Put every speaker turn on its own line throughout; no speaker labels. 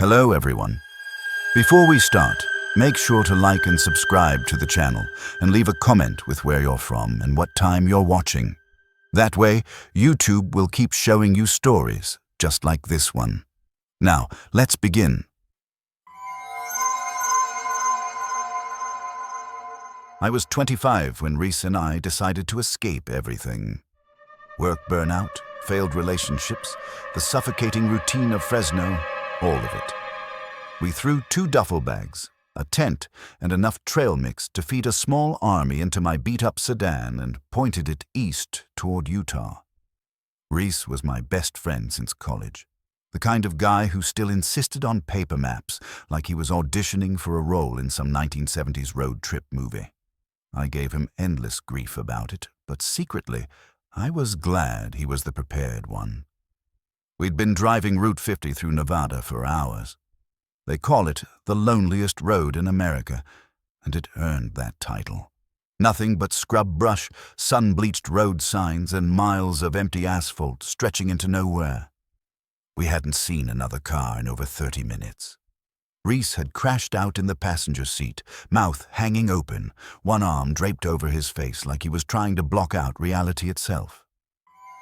Hello everyone. Before we start, make sure to like and subscribe to the channel and leave a comment with where you're from and what time you're watching. That way, YouTube will keep showing you stories just like this one. Now, let's begin. I was 25 when Reese and I decided to escape everything. Work burnout, failed relationships, the suffocating routine of Fresno, all of it. We threw 2 duffel bags, a tent, and enough trail mix to feed a small army into my beat-up sedan and pointed it east toward Utah. Reese was my best friend since college, the kind of guy who still insisted on paper maps like he was auditioning for a role in some 1970s road trip movie. I gave him endless grief about it, but secretly, I was glad he was the prepared one. We'd been driving Route 50 through Nevada for hours. They call it the loneliest road in America, and it earned that title. Nothing but scrub brush, sun-bleached road signs, and miles of empty asphalt stretching into nowhere. We hadn't seen another car in over 30 minutes. Reese had crashed out in the passenger seat, mouth hanging open, one arm draped over his face like he was trying to block out reality itself.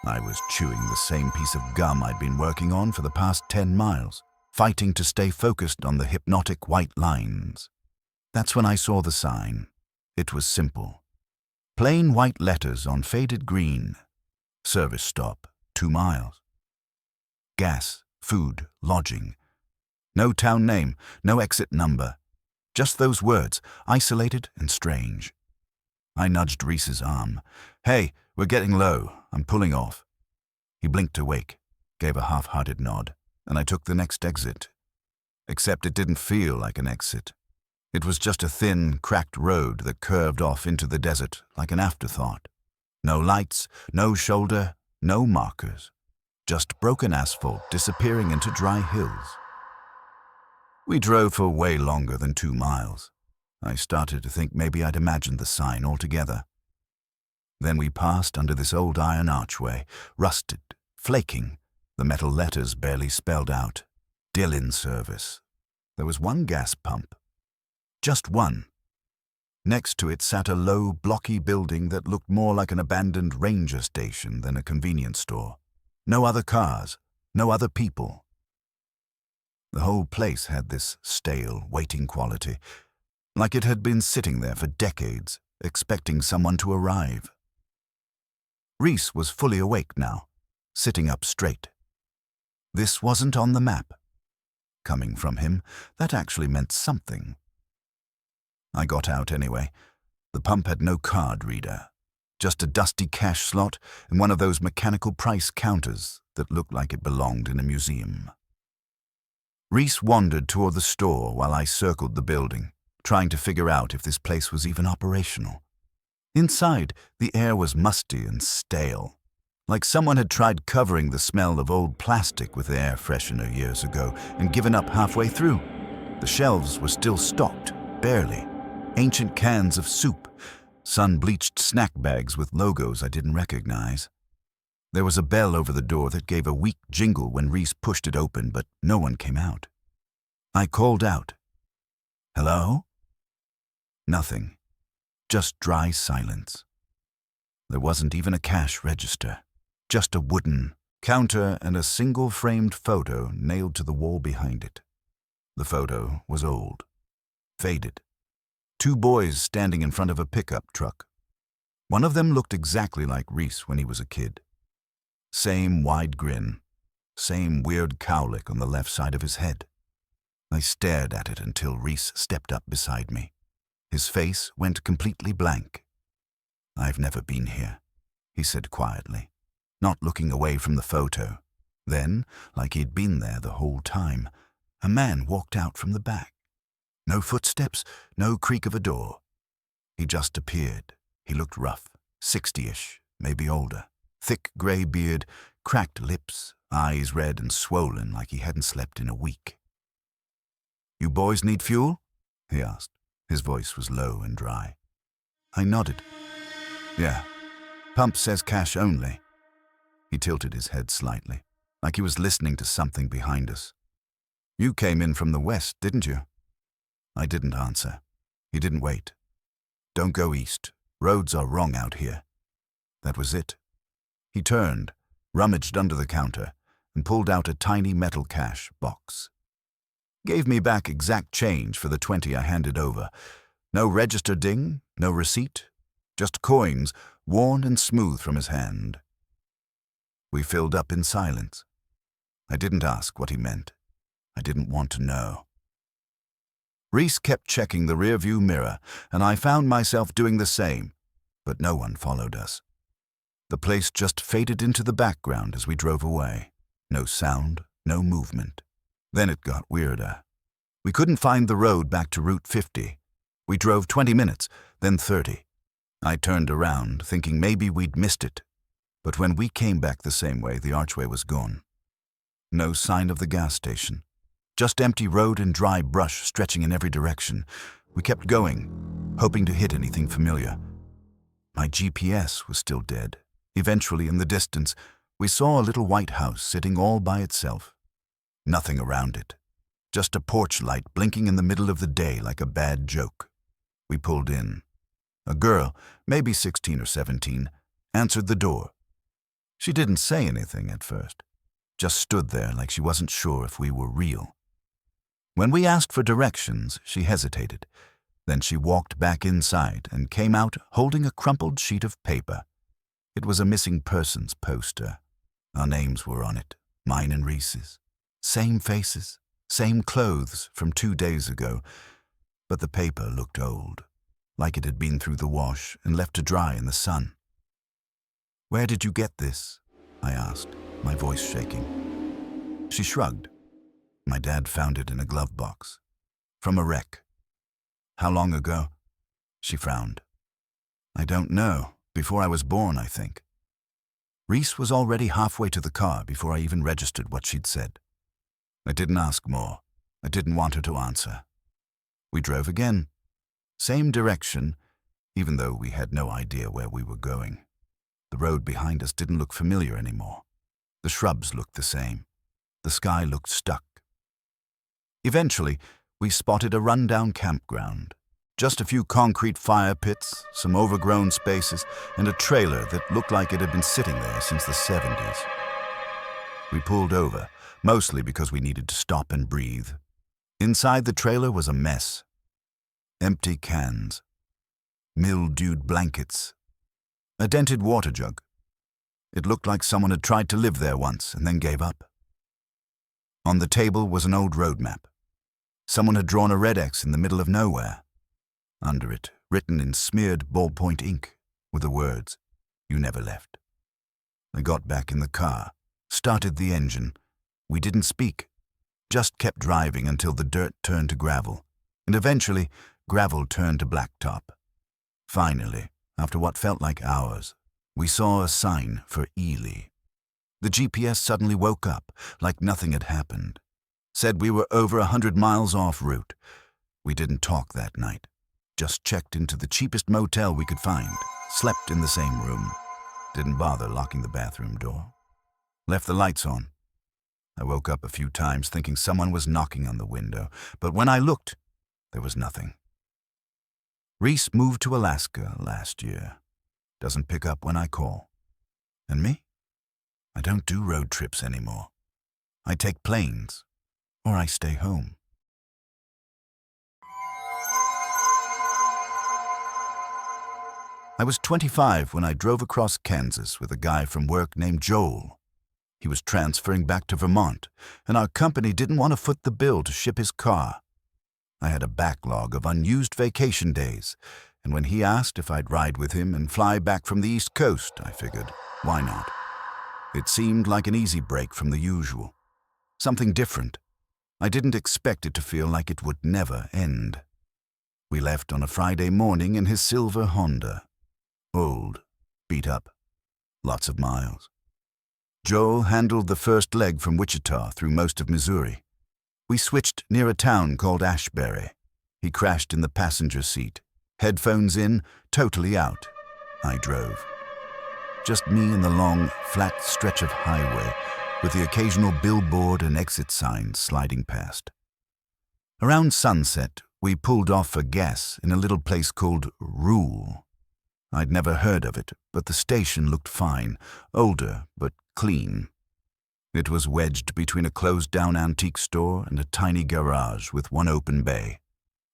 I was chewing the same piece of gum I'd been working on for the past 10 miles, fighting to stay focused on the hypnotic white lines. That's when I saw the sign. It was simple. Plain white letters on faded green. Service stop, 2 miles. Gas, food, lodging. No town name, no exit number. Just those words, isolated and strange. I nudged Reese's arm. "Hey, we're getting low. I'm pulling off." He blinked awake, gave a half-hearted nod, and I took the next exit. Except it didn't feel like an exit. It was just a thin, cracked road that curved off into the desert like an afterthought. No lights, no shoulder, no markers. Just broken asphalt disappearing into dry hills. We drove for way longer than 2 miles. I started to think maybe I'd imagined the sign altogether. Then we passed under this old iron archway, rusted, flaking, the metal letters barely spelled out. Dillon service. There was one gas pump. Just one. Next to it sat a low, blocky building that looked more like an abandoned ranger station than a convenience store. No other cars, no other people. The whole place had this stale, waiting quality, like it had been sitting there for decades, expecting someone to arrive. Reese was fully awake now, sitting up straight. This wasn't on the map. Coming from him, that actually meant something. I got out anyway. The pump had no card reader, just a dusty cash slot and one of those mechanical price counters that looked like it belonged in a museum. Reese wandered toward the store while I circled the building, trying to figure out if this place was even operational. Inside, the air was musty and stale, like someone had tried covering the smell of old plastic with air freshener years ago and given up halfway through. The shelves were still stocked, barely. Ancient cans of soup, sun-bleached snack bags with logos I didn't recognize. There was a bell over the door that gave a weak jingle when Reese pushed it open, but no one came out. I called out. "Hello?" Nothing. Just dry silence. There wasn't even a cash register, just a wooden counter and a single-framed photo nailed to the wall behind it. The photo was old, faded. 2 boys standing in front of a pickup truck. One of them looked exactly like Reese when he was a kid. Same wide grin, same weird cowlick on the left side of his head. I stared at it until Reese stepped up beside me. His face went completely blank. "I've never been here," he said quietly, not looking away from the photo. Then, like he'd been there the whole time, a man walked out from the back. No footsteps, no creak of a door. He just appeared. He looked rough, 60-ish, maybe older. Thick gray beard, cracked lips, eyes red and swollen like he hadn't slept in a week. "You boys need fuel?" he asked. His voice was low and dry. I nodded. "Yeah. Pump says cash only." He tilted his head slightly, like he was listening to something behind us. You came in from the west, didn't you? I didn't answer. He didn't wait. Don't go east. Roads are wrong out here. That was it. He turned, rummaged under the counter, and pulled out a tiny metal cash box. Gave me back exact change for the 20 I handed over. No register ding, no receipt, just coins worn and smooth from his hand. We filled up in silence. I didn't ask what he meant. I didn't want to know. Reese kept checking the rearview mirror, and I found myself doing the same, but no one followed us. The place just faded into the background as we drove away. No sound, no movement. Then it got weirder. We couldn't find the road back to Route 50. We drove 20 minutes, then 30. I turned around, thinking maybe we'd missed it. But when we came back the same way, the archway was gone. No sign of the gas station. Just empty road and dry brush stretching in every direction. We kept going, hoping to hit anything familiar. My GPS was still dead. Eventually, in the distance, we saw a little white house sitting all by itself. Nothing around it. Just a porch light blinking in the middle of the day like a bad joke. We pulled in. A girl, maybe 16 or 17, answered the door. She didn't say anything at first, just stood there like she wasn't sure if we were real. When we asked for directions, she hesitated. Then she walked back inside and came out holding a crumpled sheet of paper. It was a missing persons poster. Our names were on it, mine and Reese's. Same faces, same clothes from 2 days ago, but the paper looked old, like it had been through the wash and left to dry in the sun. "Where did you get this?" I asked, my voice shaking. She shrugged. "My dad found it in a glove box. From a wreck." "How long ago?" She frowned. "I don't know. Before I was born, I think." Reese was already halfway to the car before I even registered what she'd said. I didn't ask more. I didn't want her to answer. We drove again. Same direction, even though we had no idea where we were going. The road behind us didn't look familiar anymore. The shrubs looked the same. The sky looked stuck. Eventually, we spotted a rundown campground. Just a few concrete fire pits, some overgrown spaces, and a trailer that looked like it had been sitting there since the 70s. We pulled over, mostly because we needed to stop and breathe. Inside the trailer was a mess. Empty cans, mildewed blankets, a dented water jug. It looked like someone had tried to live there once and then gave up. On the table was an old road map. Someone had drawn a red X in the middle of nowhere. Under it, written in smeared ballpoint ink, were the words, "You never left." I got back in the car, started the engine. We didn't speak, just kept driving until the dirt turned to gravel, and eventually gravel turned to blacktop. Finally, after what felt like hours, we saw a sign for Ely. The GPS suddenly woke up, like nothing had happened. Said we were over 100 miles off route. We didn't talk that night. Just checked into the cheapest motel we could find, slept in the same room, didn't bother locking the bathroom door. Left the lights on. I woke up a few times thinking someone was knocking on the window, but when I looked, there was nothing. Reese moved to Alaska last year. Doesn't pick up when I call. And me? I don't do road trips anymore. I take planes, or I stay home. I was 25 when I drove across Kansas with a guy from work named Joel. He was transferring back to Vermont, and our company didn't want to foot the bill to ship his car. I had a backlog of unused vacation days, and when he asked if I'd ride with him and fly back from the East Coast, I figured, why not? It seemed like an easy break from the usual. Something different. I didn't expect it to feel like it would never end. We left on a Friday morning in his silver Honda. Old, beat up, lots of miles. Joel handled the first leg from Wichita through most of Missouri. We switched near a town called Ashbury. He crashed in the passenger seat, headphones in, totally out. I drove. Just me and the long, flat stretch of highway, with the occasional billboard and exit signs sliding past. Around sunset, we pulled off for gas in a little place called Rule. I'd never heard of it, but the station looked fine, older but clean. It was wedged between a closed-down antique store and a tiny garage with one open bay.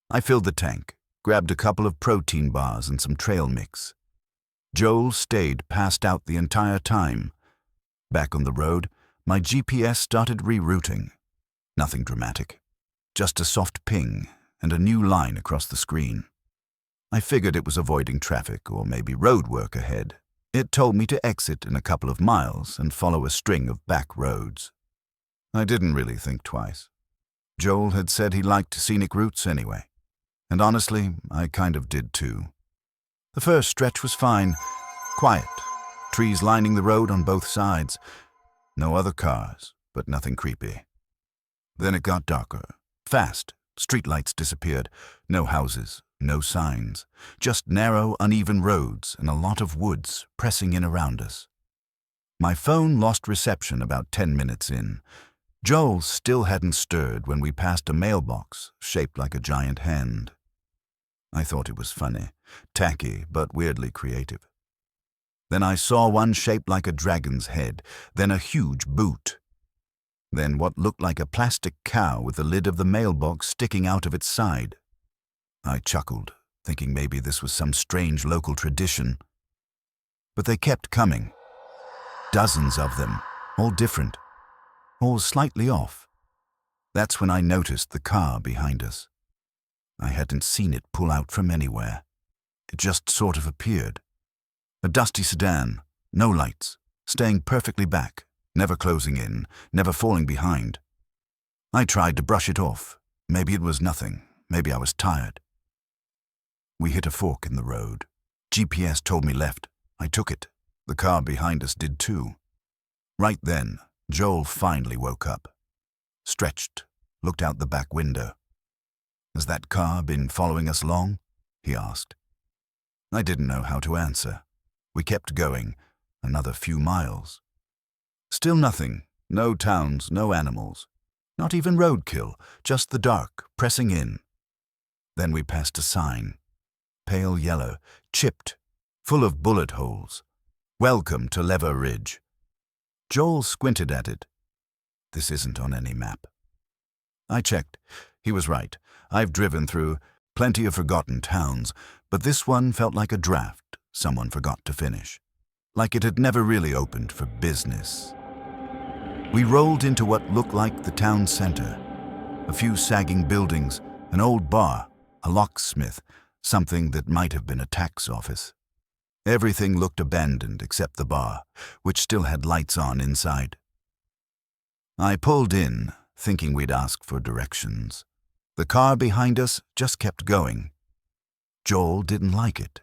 I filled the tank, grabbed a couple of protein bars and some trail mix. Joel stayed passed out the entire time. Back on the road, my GPS started rerouting. Nothing dramatic, just a soft ping and a new line across the screen. I figured it was avoiding traffic or maybe road work ahead. It told me to exit in a couple of miles and follow a string of back roads. I didn't really think twice. Joel had said he liked scenic routes anyway, and honestly, I kind of did too. The first stretch was fine, quiet, trees lining the road on both sides. No other cars, but nothing creepy. Then it got darker, fast. Streetlights disappeared. No houses, no signs. Just narrow, uneven roads and a lot of woods pressing in around us. My phone lost reception about 10 minutes in. Joel still hadn't stirred when we passed a mailbox shaped like a giant hand. I thought it was funny, tacky, but weirdly creative. Then I saw one shaped like a dragon's head, then a huge boot. Then what looked like a plastic cow with the lid of the mailbox sticking out of its side. I chuckled, thinking maybe this was some strange local tradition. But they kept coming. Dozens of them, all different, all slightly off. That's when I noticed the car behind us. I hadn't seen it pull out from anywhere. It just sort of appeared. A dusty sedan, no lights, staying perfectly back. Never closing in, never falling behind. I tried to brush it off. Maybe it was nothing. Maybe I was tired. We hit a fork in the road. GPS told me left. I took it. The car behind us did too. Right then, Joel finally woke up. Stretched, looked out the back window. Has that car been following us long? He asked. I didn't know how to answer. We kept going, another few miles. Still nothing, no towns, no animals, not even roadkill, just the dark, pressing in. Then we passed a sign, pale yellow, chipped, full of bullet holes. Welcome to Lever Ridge. Joel squinted at it. This isn't on any map. I checked. He was right. I've driven through plenty of forgotten towns, but this one felt like a draft someone forgot to finish. Like it had never really opened for business. We rolled into what looked like the town center. A few sagging buildings, an old bar, a locksmith, something that might have been a tax office. Everything looked abandoned except the bar, which still had lights on inside. I pulled in, thinking we'd ask for directions. The car behind us just kept going. Joel didn't like it.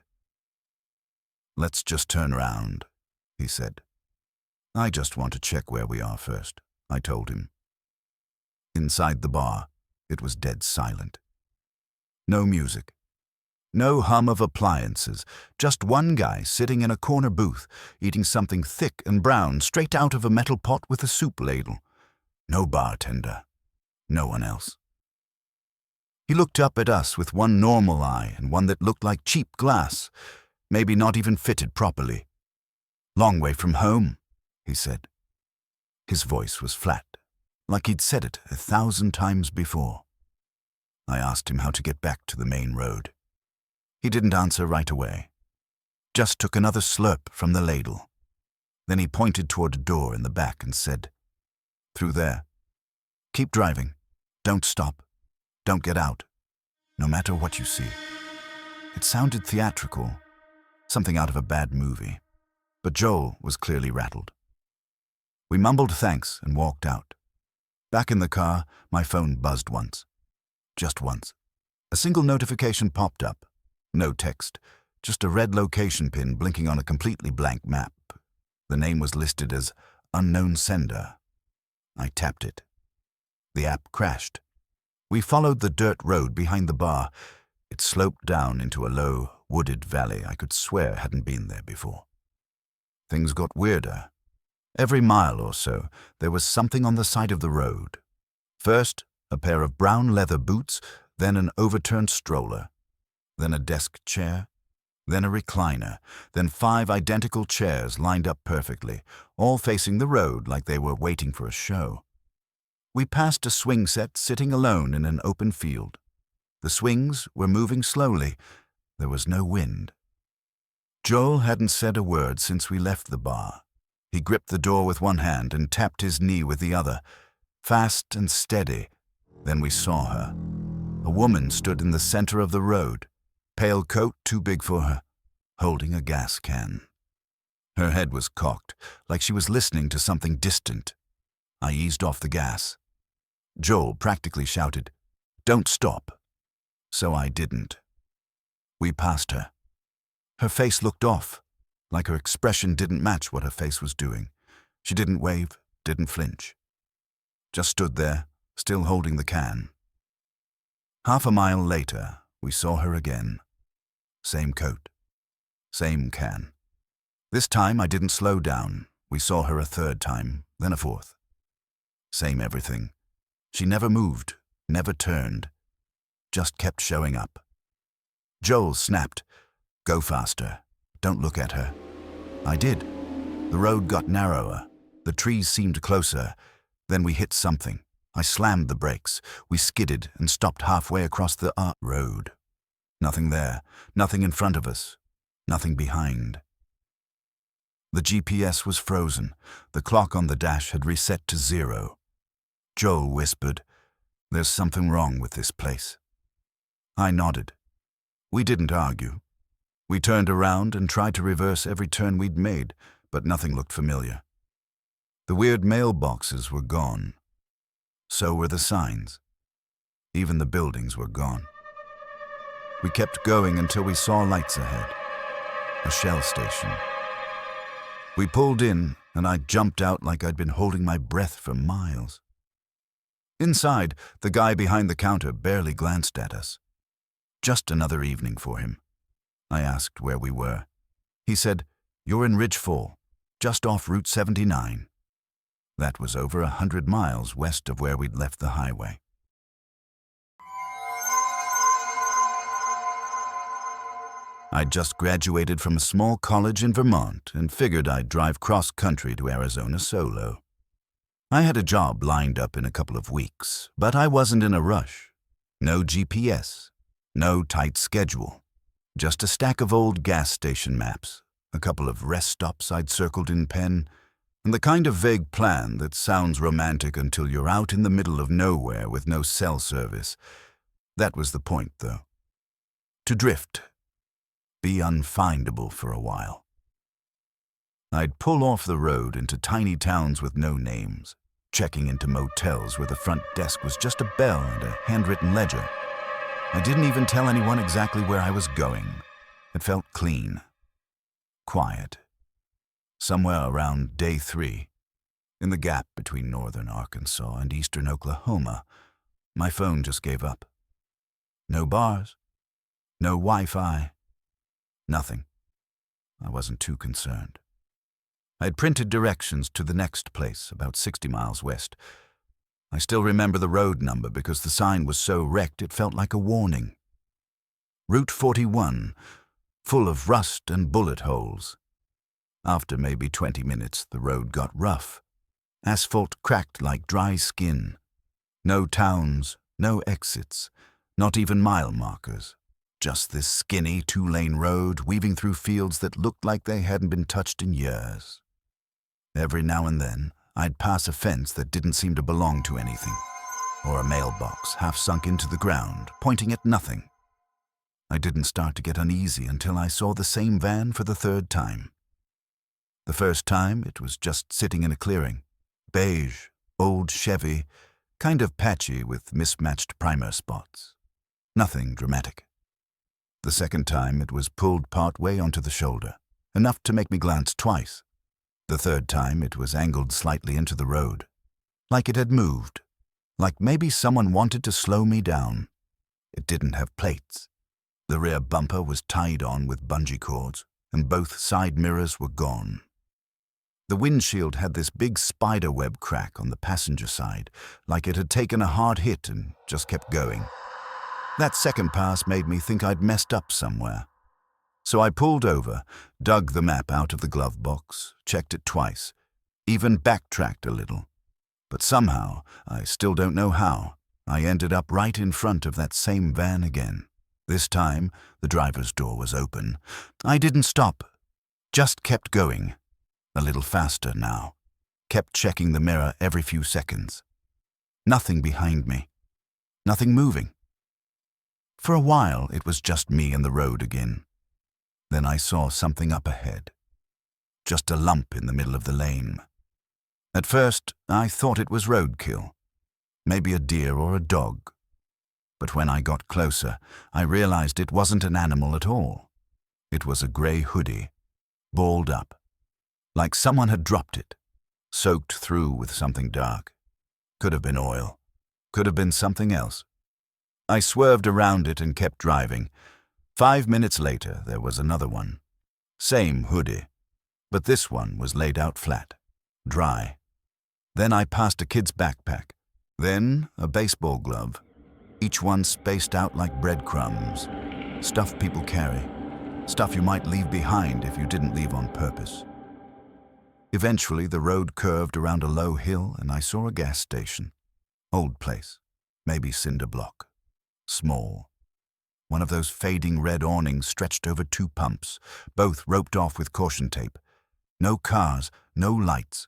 Let's just turn around, he said. I just want to check where we are first, I told him. Inside the bar, it was dead silent. No music. No hum of appliances, just one guy sitting in a corner booth, eating something thick and brown straight out of a metal pot with a soup ladle. No bartender. No one else. He looked up at us with one normal eye and one that looked like cheap glass, maybe not even fitted properly. Long way from home, he said. His voice was flat, like he'd said it 1,000 times before. I asked him how to get back to the main road. He didn't answer right away, just took another slurp from the ladle. Then he pointed toward a door in the back and said, "Through there. Keep driving. Don't stop. Don't get out. No matter what you see." It sounded theatrical, something out of a bad movie, but Joel was clearly rattled. We mumbled thanks and walked out. Back in the car, my phone buzzed once. Just once. A single notification popped up. No text, just a red location pin blinking on a completely blank map. The name was listed as Unknown Sender. I tapped it. The app crashed. We followed the dirt road behind the bar. It sloped down into a low, wooded valley I could swear hadn't been there before. Things got weirder. Every mile or so, there was something on the side of the road. First, a pair of brown leather boots, then an overturned stroller, then a desk chair, then a recliner, then 5 identical chairs lined up perfectly, all facing the road like they were waiting for a show. We passed a swing set sitting alone in an open field. The swings were moving slowly. There was no wind. Joel hadn't said a word since we left the bar. He gripped the door with one hand and tapped his knee with the other, fast and steady. Then we saw her. A woman stood in the center of the road, pale coat too big for her, holding a gas can. Her head was cocked, like she was listening to something distant. I eased off the gas. Joel practically shouted, "Don't stop." So I didn't. We passed her. Her face looked off, like her expression didn't match what her face was doing. She didn't wave, didn't flinch. Just stood there, still holding the can. Half a mile later, we saw her again. Same coat, same can. This time I didn't slow down. We saw her a third time, then a fourth. Same everything. She never moved, never turned, just kept showing up. Joel snapped, "Go faster. Don't look at her." I did. The road got narrower. The trees seemed closer. Then we hit something. I slammed the brakes. We skidded and stopped halfway across the road. Nothing there, nothing in front of us, nothing behind. The GPS was frozen. The clock on the dash had reset to 0. Joel whispered, "There's something wrong with this place." I nodded. We didn't argue. We turned around and tried to reverse every turn we'd made, but nothing looked familiar. The weird mailboxes were gone. So were the signs. Even the buildings were gone. We kept going until we saw lights ahead. A Shell station. We pulled in, and I jumped out like I'd been holding my breath for miles. Inside, the guy behind the counter barely glanced at us. Just another evening for him. I asked where we were. He said, "You're in Ridge Fall, just off Route 79. That was over 100 miles west of where we'd left the highway. I'd just graduated from a small college in Vermont and figured I'd drive cross-country to Arizona solo. I had a job lined up in a couple of weeks, but I wasn't in a rush. No GPS, no tight schedule, just a stack of old gas station maps, a couple of rest stops I'd circled in pen, and the kind of vague plan that sounds romantic until you're out in the middle of nowhere with no cell service. That was the point, though. To drift. Be unfindable for a while. I'd pull off the road into tiny towns with no names, checking into motels where the front desk was just a bell and a handwritten ledger. I didn't even tell anyone exactly where I was going. It felt clean. Quiet. Somewhere around day 3, in the gap between northern Arkansas and eastern Oklahoma, my phone just gave up. No bars. No Wi-Fi. Nothing. I wasn't too concerned. I'd printed directions to the next place, about 60 miles west. I still remember the road number because the sign was so wrecked it felt like a warning. Route 41, full of rust and bullet holes. After maybe 20 minutes, the road got rough. Asphalt cracked like dry skin. No towns, no exits, not even mile markers. Just this skinny 2-lane road weaving through fields that looked like they hadn't been touched in years. Every now and then, I'd pass a fence that didn't seem to belong to anything, or a mailbox half sunk into the ground, pointing at nothing. I didn't start to get uneasy until I saw the same van for the 3rd time. The first time, it was just sitting in a clearing. Beige, old Chevy, kind of patchy with mismatched primer spots. Nothing dramatic. The second time, it was pulled part way onto the shoulder, enough to make me glance twice. The third time, it was angled slightly into the road, like it had moved, like maybe someone wanted to slow me down. It didn't have plates. The rear bumper was tied on with bungee cords, and both side mirrors were gone. The windshield had this big spider web crack on the passenger side, like it had taken a hard hit and just kept going. That second pass made me think I'd messed up somewhere. So I pulled over, dug the map out of the glove box, checked it twice, even backtracked a little. But somehow, I still don't know how, I ended up right in front of that same van again. This time, the driver's door was open. I didn't stop, just kept going. A little faster now. Kept checking the mirror every few seconds. Nothing behind me. Nothing moving. For a while, it was just me and the road again. Then I saw something up ahead. Just a lump in the middle of the lane. At first, I thought it was roadkill. Maybe a deer or a dog. But when I got closer, I realized it wasn't an animal at all. It was a grey hoodie, balled up. Like someone had dropped it, soaked through with something dark. Could have been oil. Could have been something else. I swerved around it and kept driving. 5 minutes later, there was another one. Same hoodie, but this one was laid out flat, dry. Then I passed a kid's backpack. Then a baseball glove. Each one spaced out like breadcrumbs. Stuff people carry. Stuff you might leave behind if you didn't leave on purpose. Eventually, the road curved around a low hill and I saw a gas station. Old place, maybe cinder block. Small. One of those fading red awnings stretched over 2 pumps, both roped off with caution tape. No cars, no lights.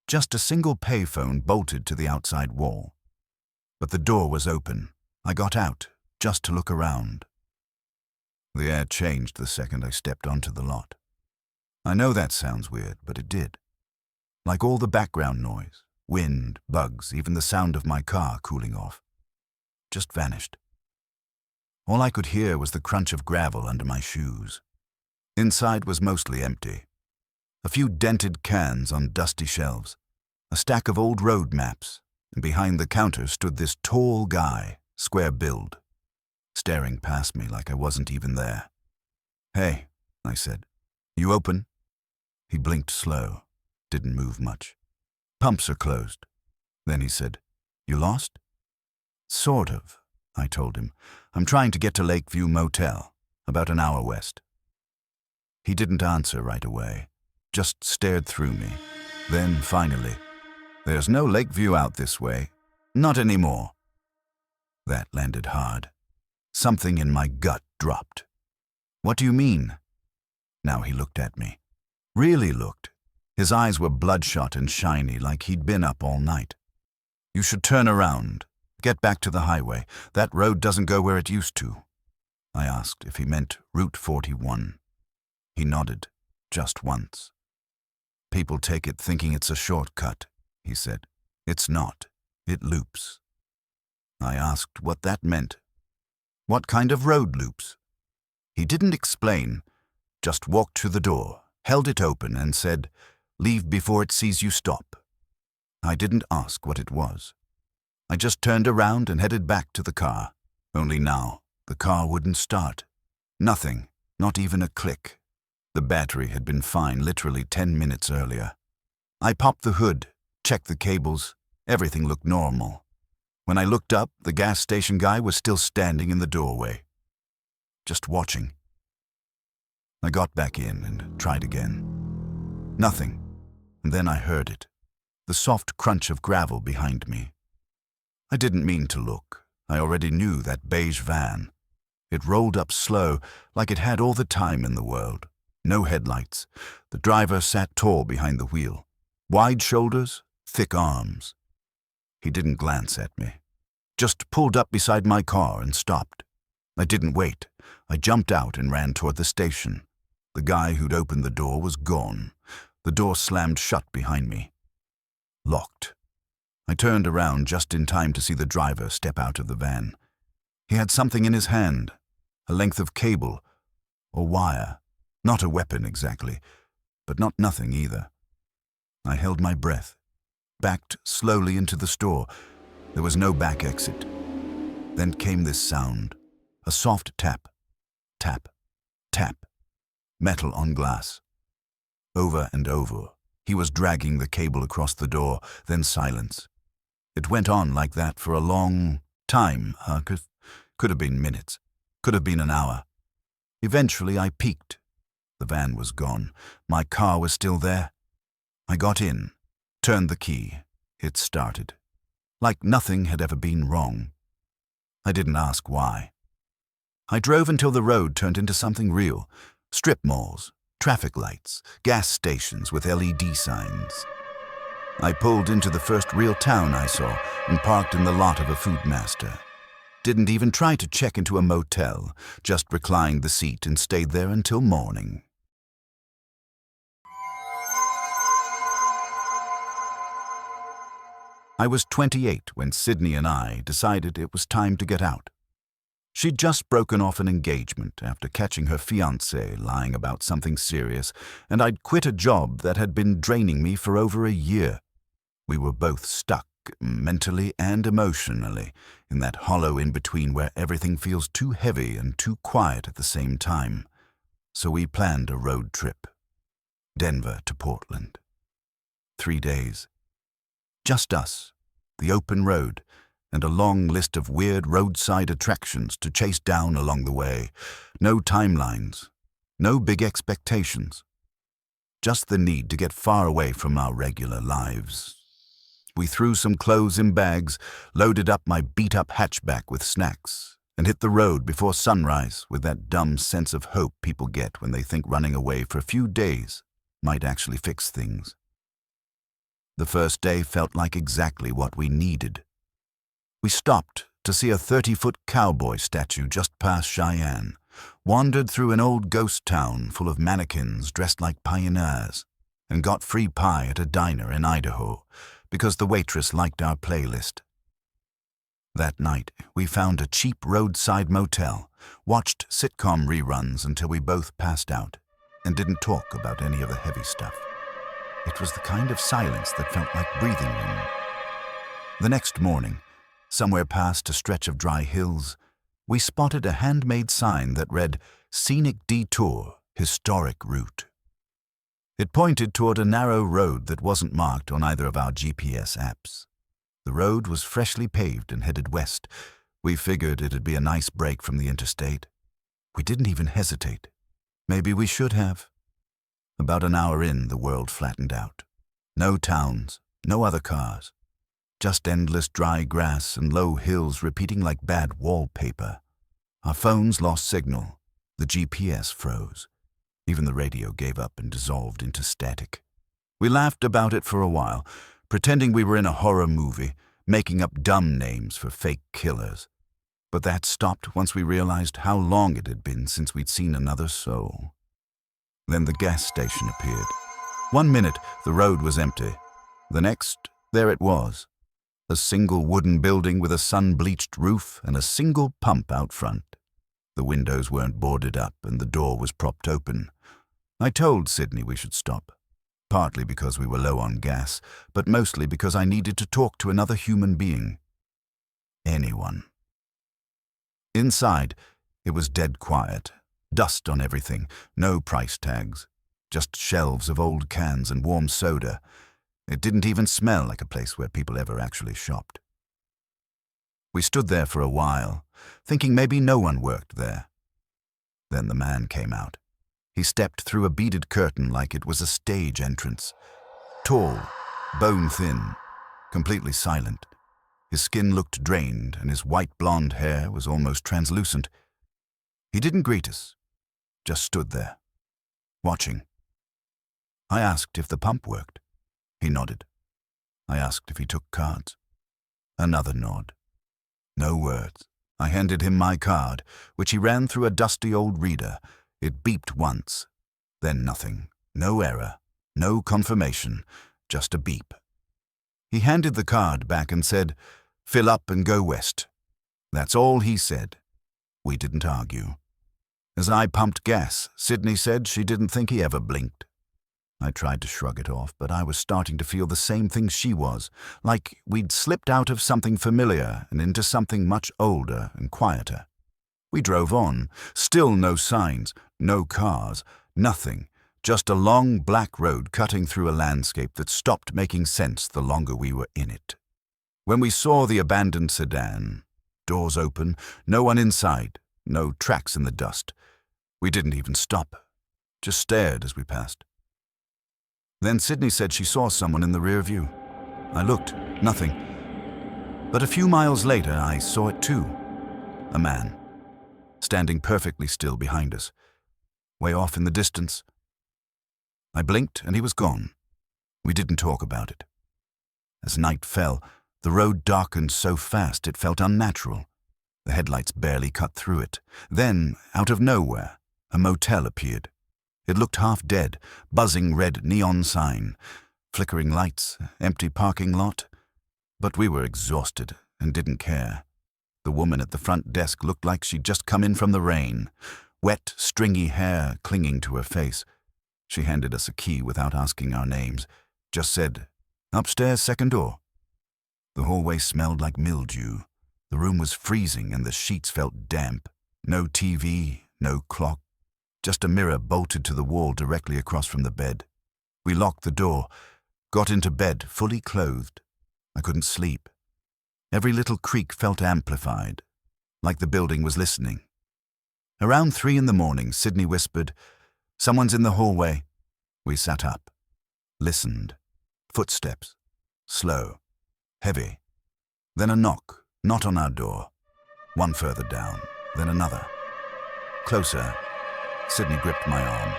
Just a single payphone bolted to the outside wall. But the door was open. I got out, just to look around. The air changed the second I stepped onto the lot. I know that sounds weird, but it did. Like all the background noise, wind, bugs, even the sound of my car cooling off. Just vanished. All I could hear was the crunch of gravel under my shoes. Inside was mostly empty. A few dented cans on dusty shelves, a stack of old road maps, and behind the counter stood this tall guy, square build, staring past me like I wasn't even there. "Hey," I said, "you open?" He blinked slow, didn't move much. "Pumps are closed." Then he said, "You lost?" "Sort of," I told him. "I'm trying to get to Lakeview Motel, about an hour west." He didn't answer right away, just stared through me. Then, finally, "There's no Lakeview out this way. Not anymore." That landed hard. Something in my gut dropped. "What do you mean?" Now he looked at me. Really looked. His eyes were bloodshot and shiny, like he'd been up all night. "You should turn around. Get back to the highway. That road doesn't go where it used to." I asked if he meant Route 41. He nodded, just once. "People take it thinking it's a shortcut," he said. "It's not. It loops." I asked what that meant. "What kind of road loops?" He didn't explain, just walked to the door, held it open and said, "Leave before it sees you stop." I didn't ask what it was. I just turned around and headed back to the car. Only now, the car wouldn't start. Nothing, not even a click. The battery had been fine literally 10 minutes earlier. I popped the hood, checked the cables. Everything looked normal. When I looked up, the gas station guy was still standing in the doorway, just watching. I got back in and tried again. Nothing. And then I heard it. The soft crunch of gravel behind me. I didn't mean to look. I already knew that beige van. It rolled up slow, like it had all the time in the world. No headlights. The driver sat tall behind the wheel. Wide shoulders, thick arms. He didn't glance at me. Just pulled up beside my car and stopped. I didn't wait. I jumped out and ran toward the station. The guy who'd opened the door was gone. The door slammed shut behind me. Locked. I turned around just in time to see the driver step out of the van. He had something in his hand, a length of cable or wire. Not a weapon exactly, but not nothing either. I held my breath, backed slowly into the store. There was no back exit. Then came this sound, a soft tap, tap, tap, metal on glass. Over and over. He was dragging the cable across the door, then silence. It went on like that for a long time. Could have been minutes. Could have been an hour. Eventually I peeked. The van was gone. My car was still there. I got in, turned the key. It started. Like nothing had ever been wrong. I didn't ask why. I drove until the road turned into something real. Strip malls, traffic lights, gas stations with LED signs. I pulled into the first real town I saw and parked in the lot of a foodmaster. Didn't even try to check into a motel, just reclined the seat and stayed there until morning. I was 28 when Sydney and I decided it was time to get out. She'd just broken off an engagement after catching her fiancé lying about something serious, and I'd quit a job that had been draining me for over a year. We were both stuck, mentally and emotionally, in that hollow in-between where everything feels too heavy and too quiet at the same time. So we planned a road trip. Denver to Portland. 3 days. Just us, the open road, and a long list of weird roadside attractions to chase down along the way. No timelines, no big expectations. Just the need to get far away from our regular lives. We threw some clothes in bags, loaded up my beat-up hatchback with snacks, and hit the road before sunrise with that dumb sense of hope people get when they think running away for a few days might actually fix things. The first day felt like exactly what we needed. We stopped to see a 30-foot cowboy statue just past Cheyenne, wandered through an old ghost town full of mannequins dressed like pioneers, and got free pie at a diner in Idaho because the waitress liked our playlist. That night, we found a cheap roadside motel, watched sitcom reruns until we both passed out, and didn't talk about any of the heavy stuff. It was the kind of silence that felt like breathing room. The next morning, somewhere past a stretch of dry hills, we spotted a handmade sign that read, "Scenic Detour, Historic Route." It pointed toward a narrow road that wasn't marked on either of our GPS apps. The road was freshly paved and headed west. We figured it'd be a nice break from the interstate. We didn't even hesitate. Maybe we should have. About an hour in, the world flattened out. No towns, no other cars. Just endless dry grass and low hills repeating like bad wallpaper. Our phones lost signal. The GPS froze. Even the radio gave up and dissolved into static. We laughed about it for a while, pretending we were in a horror movie, making up dumb names for fake killers. But that stopped once we realized how long it had been since we'd seen another soul. Then the gas station appeared. 1 minute, the road was empty. The next, there it was. A single wooden building with a sun-bleached roof and a single pump out front. The windows weren't boarded up and the door was propped open. I told Sydney we should stop, partly because we were low on gas, but mostly because I needed to talk to another human being. Anyone. Inside, it was dead quiet. Dust on everything, no price tags, just shelves of old cans and warm soda. It didn't even smell like a place where people ever actually shopped. We stood there for a while, thinking maybe no one worked there. Then the man came out. He stepped through a beaded curtain like it was a stage entrance. Tall, bone-thin, completely silent. His skin looked drained and his white blonde hair was almost translucent. He didn't greet us, just stood there, watching. I asked if the pump worked. He nodded. I asked if he took cards. Another nod. No words. I handed him my card, which he ran through a dusty old reader. It beeped once, then nothing. No error, no confirmation, just a beep. He handed the card back and said, "Fill up and go west." That's all he said. We didn't argue. As I pumped gas, Sydney said she didn't think he ever blinked. I tried to shrug it off, but I was starting to feel the same thing she was, like we'd slipped out of something familiar and into something much older and quieter. We drove on, still no signs, no cars, nothing, Just a long black road cutting through a landscape that stopped making sense the longer we were in it. When we saw the abandoned sedan, doors open, no one inside, no tracks in the dust, we didn't even stop, just stared as we passed. Then Sydney said she saw someone in the rear view. I looked, nothing. But a few miles later, I saw it too. A man, standing perfectly still behind us, way off in the distance. I blinked and he was gone. We didn't talk about it. As night fell, the road darkened so fast it felt unnatural. The headlights barely cut through it. Then, out of nowhere, a motel appeared. It looked half dead, buzzing red neon sign, flickering lights, empty parking lot. But we were exhausted and didn't care. The woman at the front desk looked like she'd just come in from the rain, wet, stringy hair clinging to her face. She handed us a key without asking our names, just said, "Upstairs, second door." The hallway smelled like mildew. The room was freezing and the sheets felt damp. No TV, no clock, just a mirror bolted to the wall directly across from the bed. We locked the door, got into bed fully clothed. I couldn't sleep. Every little creak felt amplified, like the building was listening. Around 3 a.m, Sydney whispered, "Someone's in the hallway." We sat up, listened. Footsteps, slow, heavy. Then a knock, not on our door. One further down, then another. Closer. Sydney gripped my arm.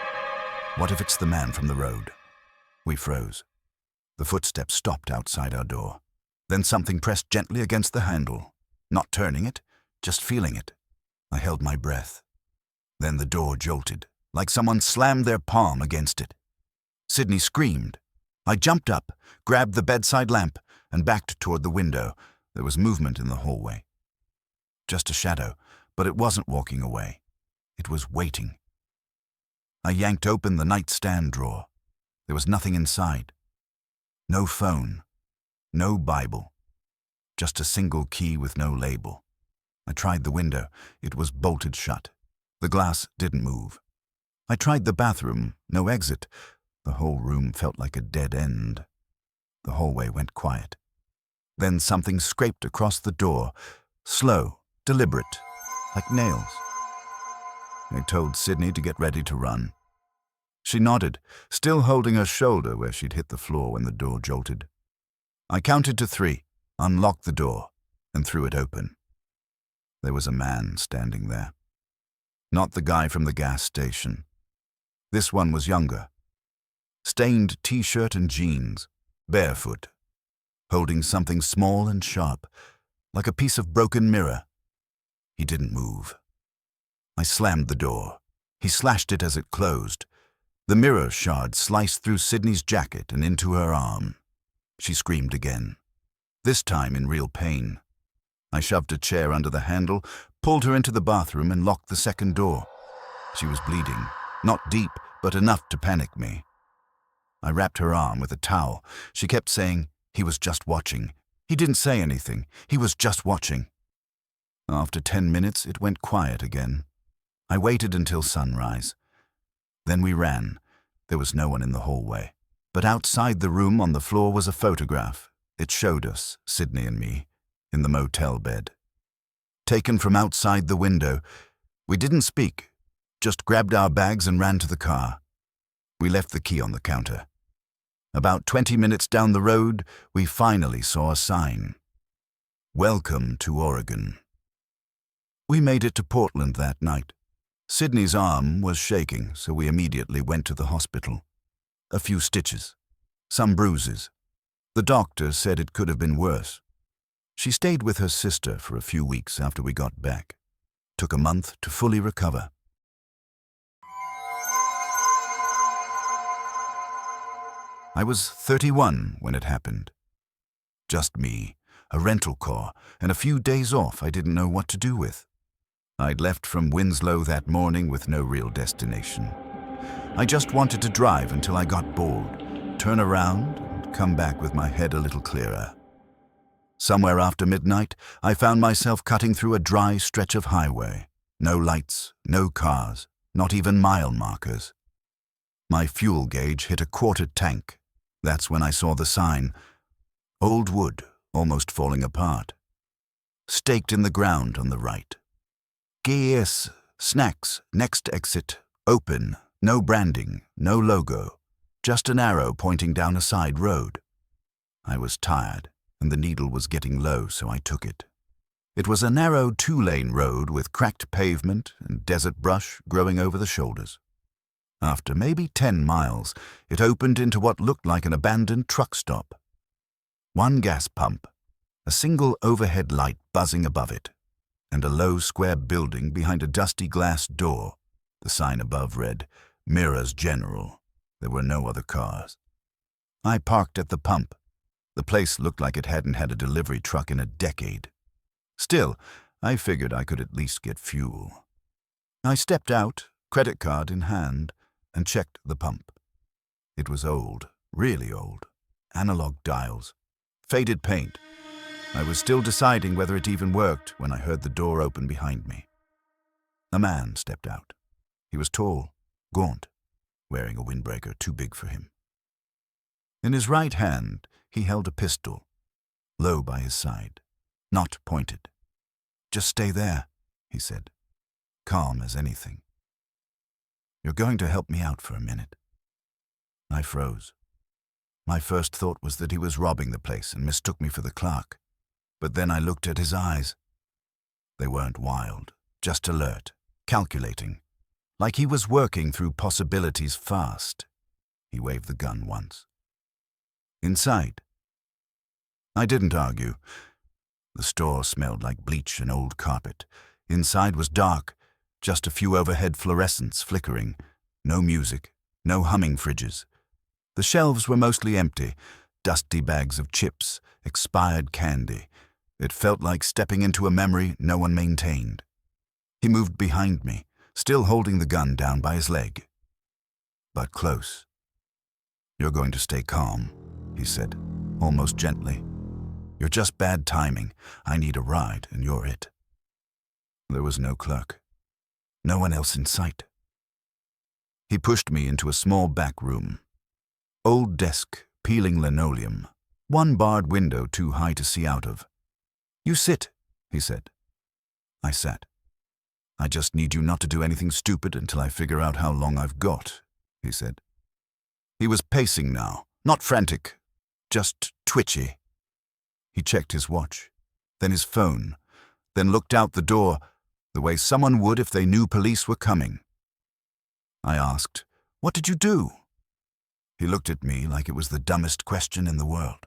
What if it's the man from the road? We froze. The footsteps stopped outside our door. Then something pressed gently against the handle. Not turning it, just feeling it. I held my breath. Then the door jolted, like someone slammed their palm against it. Sydney screamed. I jumped up, grabbed the bedside lamp, and backed toward the window. There was movement in the hallway. Just a shadow, but it wasn't walking away. It was waiting. I yanked open the nightstand drawer. There was nothing inside. No phone. No Bible. Just a single key with no label. I tried the window. It was bolted shut. The glass didn't move. I tried the bathroom. No exit. The whole room felt like a dead end. The hallway went quiet. Then something scraped across the door. Slow, deliberate, like nails. I told Sydney to get ready to run. She nodded, still holding her shoulder where she'd hit the floor when the door jolted. I counted to 3, unlocked the door, and threw it open. There was a man standing there. Not the guy from the gas station. This one was younger. Stained t-shirt and jeans, barefoot, holding something small and sharp, like a piece of broken mirror. He didn't move. I slammed the door. He slashed it as it closed. The mirror shard sliced through Sydney's jacket and into her arm. She screamed again, this time in real pain. I shoved a chair under the handle, pulled her into the bathroom, and locked the second door. She was bleeding, not deep, but enough to panic me. I wrapped her arm with a towel. She kept saying, "He was just watching." He didn't say anything. He was just watching. After 10 minutes, it went quiet again. I waited until sunrise. Then we ran. There was no one in the hallway. But outside the room on the floor was a photograph. It showed us, Sydney and me, in the motel bed. Taken from outside the window, we didn't speak, just grabbed our bags and ran to the car. We left the key on the counter. About 20 minutes down the road, we finally saw a sign. "Welcome to Oregon." We made it to Portland that night. Sydney's arm was shaking, so we immediately went to the hospital. A few stitches, some bruises. The doctor said it could have been worse. She stayed with her sister for a few weeks after we got back. Took a month to fully recover. I was 31 when it happened. Just me, a rental car, and a few days off I didn't know what to do with. I'd left from Winslow that morning with no real destination. I just wanted to drive until I got bored, turn around, and come back with my head a little clearer. Somewhere after midnight, I found myself cutting through a dry stretch of highway. No lights, no cars, not even mile markers. My fuel gauge hit a quarter tank. That's when I saw the sign. Old wood, almost falling apart. Staked in the ground on the right. GS, snacks, next exit, open, no branding, no logo, just an arrow pointing down a side road. I was tired, and the needle was getting low, so I took it. It was a narrow 2-lane road with cracked pavement and desert brush growing over the shoulders. After maybe 10 miles, it opened into what looked like an abandoned truck stop. One gas pump, a single overhead light buzzing above it, and a low square building behind a dusty glass door. The sign above read, "Mirrors General." There were no other cars. I parked at the pump. The place looked like it hadn't had a delivery truck in a decade. Still, I figured I could at least get fuel. I stepped out, credit card in hand, and checked the pump. It was old, really old. Analog dials, faded paint. I was still deciding whether it even worked when I heard the door open behind me. A man stepped out. He was tall, gaunt, wearing a windbreaker too big for him. In his right hand, he held a pistol, low by his side, not pointed. "Just stay there," he said, calm as anything. "You're going to help me out for a minute." I froze. My first thought was that he was robbing the place and mistook me for the clerk. But then I looked at his eyes. They weren't wild, just alert, calculating, like he was working through possibilities fast. He waved the gun once. "Inside." I didn't argue. The store smelled like bleach and old carpet. Inside was dark, just a few overhead fluorescents flickering. No music, no humming fridges. The shelves were mostly empty, dusty bags of chips, expired candy. It felt like stepping into a memory no one maintained. He moved behind me, still holding the gun down by his leg. But close. "You're going to stay calm," he said, almost gently. "You're just bad timing. I need a ride, and you're it." There was no clerk. No one else in sight. He pushed me into a small back room. Old desk, peeling linoleum. One barred window too high to see out of. "You sit," he said. I sat. "I just need you not to do anything stupid until I figure out how long I've got," he said. He was pacing now, not frantic, just twitchy. He checked his watch, then his phone, then looked out the door, the way someone would if they knew police were coming. I asked, "What did you do?" He looked at me like it was the dumbest question in the world.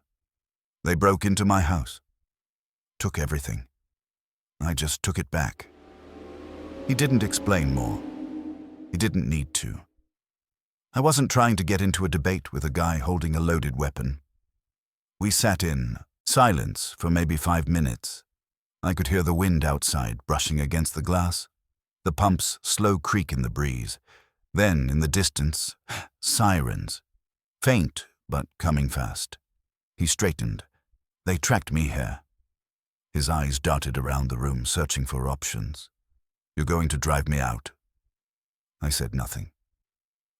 "They broke into my house. Took everything. I just took it back." He didn't explain more. He didn't need to. I wasn't trying to get into a debate with a guy holding a loaded weapon. We sat in silence for maybe 5 minutes. I could hear the wind outside brushing against the glass, the pump's slow creak in the breeze. Then, in the distance, sirens. Faint, but coming fast. He straightened. "They tracked me here." His eyes darted around the room, searching for options. "You're going to drive me out?" I said nothing.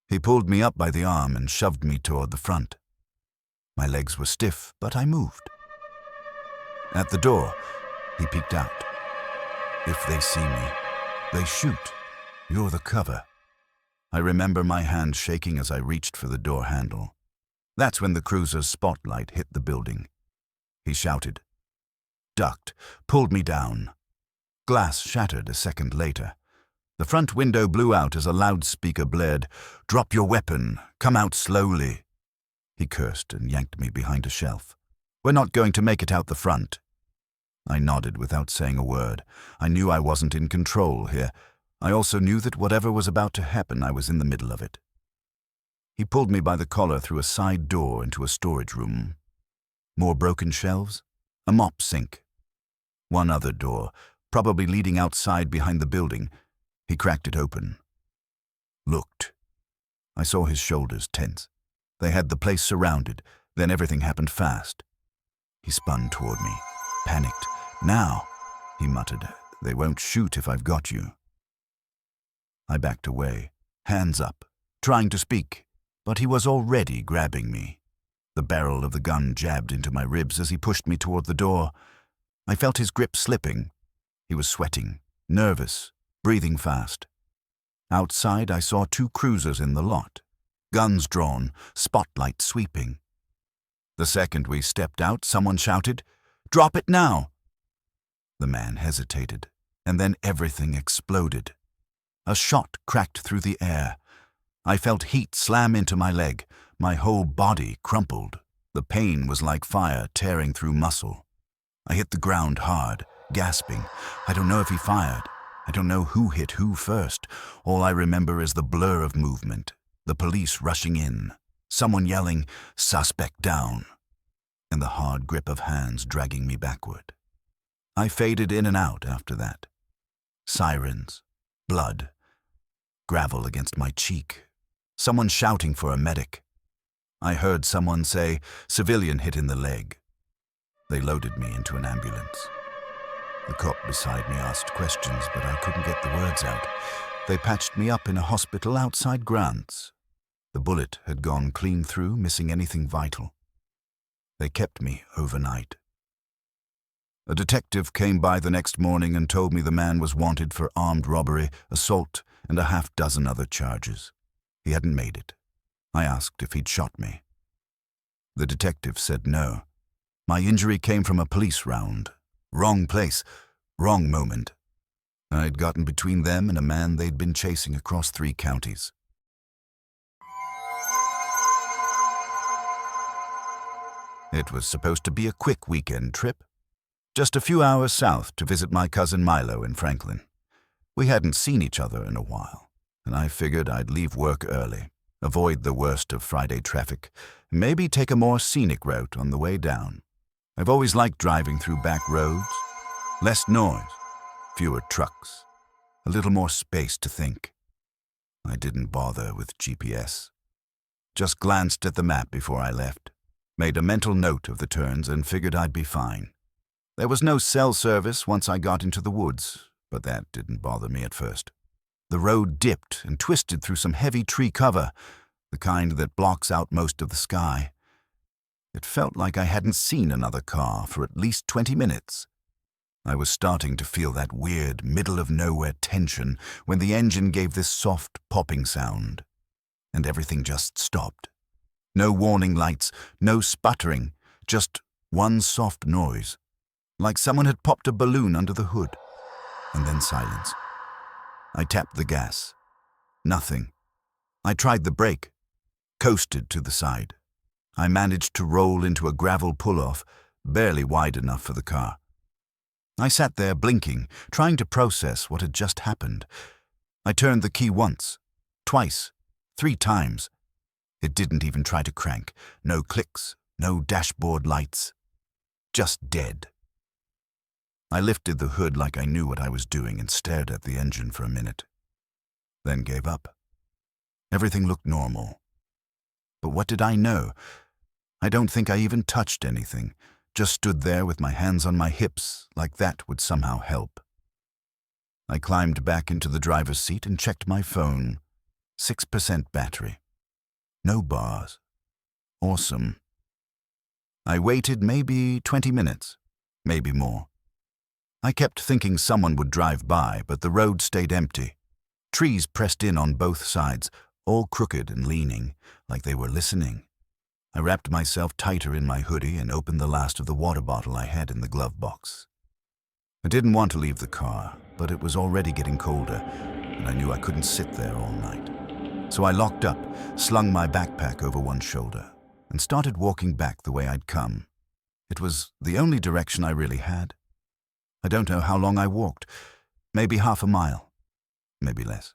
He pulled me up by the arm and shoved me toward the front. My legs were stiff, but I moved. At the door, he peeked out. "If they see me, they shoot. You're the cover." I remember my hand shaking as I reached for the door handle. That's when the cruiser's spotlight hit the building. He shouted, ducked, pulled me down. Glass shattered a second later. The front window blew out as a loudspeaker blared, "Drop your weapon, come out slowly." He cursed and yanked me behind a shelf. "We're not going to make it out the front." I nodded without saying a word. I knew I wasn't in control here. I also knew that whatever was about to happen, I was in the middle of it. He pulled me by the collar through a side door into a storage room. More broken shelves, a mop sink. One other door, probably leading outside behind the building. He cracked it open. Looked. I saw his shoulders tense. They had the place surrounded, then everything happened fast. He spun toward me, panicked. "Now," he muttered, "they won't shoot if I've got you." I backed away, hands up, trying to speak. but he was already grabbing me. The barrel of the gun jabbed into my ribs as he pushed me toward the door. I felt his grip slipping. He was sweating, nervous, breathing fast. Outside, I saw 2 cruisers in the lot, guns drawn, spotlight sweeping. The second we stepped out, someone shouted, "Drop it now!" The man hesitated, and then everything exploded. A shot cracked through the air. I felt heat slam into my leg. My whole body crumpled. The pain was like fire tearing through muscle. I hit the ground hard, gasping. I don't know if he fired. I don't know who hit who first. All I remember is the blur of movement, the police rushing in, someone yelling, "Suspect down," and the hard grip of hands dragging me backward. I faded in and out after that. Sirens, blood, gravel against my cheek, someone shouting for a medic. I heard someone say, "Civilian hit in the leg." They loaded me into an ambulance. The cop beside me asked questions, but I couldn't get the words out. They patched me up in a hospital outside Grants. The bullet had gone clean through, missing anything vital. They kept me overnight. A detective came by the next morning and told me the man was wanted for armed robbery, assault, and a half-dozen other charges. He hadn't made it. I asked if he'd shot me. The detective said no. My injury came from a police round. Wrong place, wrong moment. I'd gotten between them and a man they'd been chasing across 3 counties. It was supposed to be a quick weekend trip. Just a few hours south to visit my cousin Milo in Franklin. We hadn't seen each other in a while, and I figured I'd leave work early, avoid the worst of Friday traffic, and maybe take a more scenic route on the way down. I've always liked driving through back roads. Less noise, fewer trucks, a little more space to think. I didn't bother with GPS. Just glanced at the map before I left, made a mental note of the turns and figured I'd be fine. There was no cell service once I got into the woods, but that didn't bother me at first. The road dipped and twisted through some heavy tree cover, the kind that blocks out most of the sky. It felt like I hadn't seen another car for at least 20 minutes. I was starting to feel that weird middle-of-nowhere tension when the engine gave this soft popping sound, and everything just stopped. No warning lights, no sputtering, just one soft noise, like someone had popped a balloon under the hood, and then silence. I tapped the gas. Nothing. I tried the brake, coasted to the side. I managed to roll into a gravel pull-off, barely wide enough for the car. I sat there blinking, trying to process what had just happened. I turned the key once, twice, 3 times. It didn't even try to crank. No clicks, no dashboard lights. Just dead. I lifted the hood like I knew what I was doing and stared at the engine for a minute, then gave up. Everything looked normal. But what did I know? I don't think I even touched anything, just stood there with my hands on my hips like that would somehow help. I climbed back into the driver's seat and checked my phone. 6% battery. No bars. Awesome. I waited maybe 20 minutes, maybe more. I kept thinking someone would drive by, but the road stayed empty. Trees pressed in on both sides, all crooked and leaning, like they were listening. I wrapped myself tighter in my hoodie and opened the last of the water bottle I had in the glove box. I didn't want to leave the car, but it was already getting colder, and I knew I couldn't sit there all night. So I locked up, slung my backpack over one shoulder, and started walking back the way I'd come. It was the only direction I really had. I don't know how long I walked, maybe half a mile, maybe less,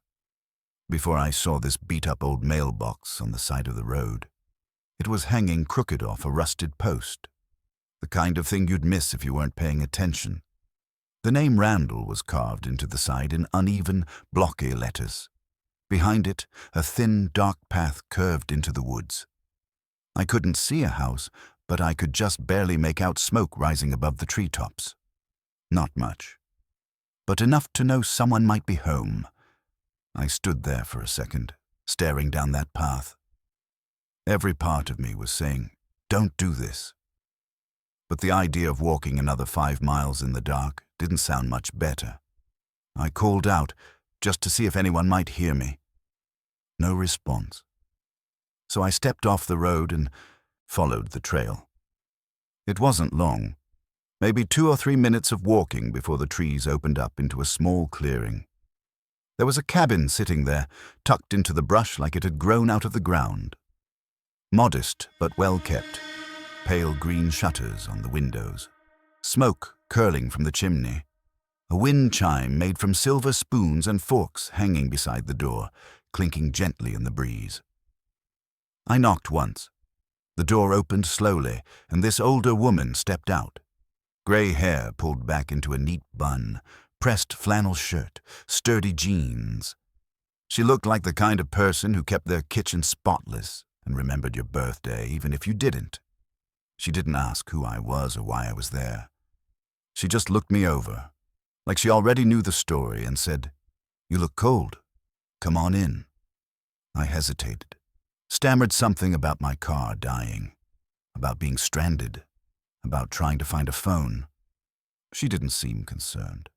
before I saw this beat-up old mailbox on the side of the road. It was hanging crooked off a rusted post, the kind of thing you'd miss if you weren't paying attention. The name Randall was carved into the side in uneven, blocky letters. Behind it, a thin, dark path curved into the woods. I couldn't see a house, but I could just barely make out smoke rising above the treetops. Not much, but enough to know someone might be home. I stood there for a second, staring down that path. Every part of me was saying, don't do this. But the idea of walking another 5 miles in the dark didn't sound much better. I called out just to see if anyone might hear me. No response. So I stepped off the road and followed the trail. It wasn't long, maybe 2 or 3 minutes of walking before the trees opened up into a small clearing. There was a cabin sitting there, tucked into the brush like it had grown out of the ground. Modest but well kept, pale green shutters on the windows, smoke curling from the chimney, a wind chime made from silver spoons and forks hanging beside the door, clinking gently in the breeze. I knocked once. The door opened slowly, and this older woman stepped out. Grey hair pulled back into a neat bun, pressed flannel shirt, sturdy jeans. She looked like the kind of person who kept their kitchen spotless and remembered your birthday even if you didn't. She didn't ask who I was or why I was there. She just looked me over, like she already knew the story, and said, "You look cold. Come on in." I hesitated, stammered something about my car dying, about being stranded, about trying to find a phone. She didn't seem concerned.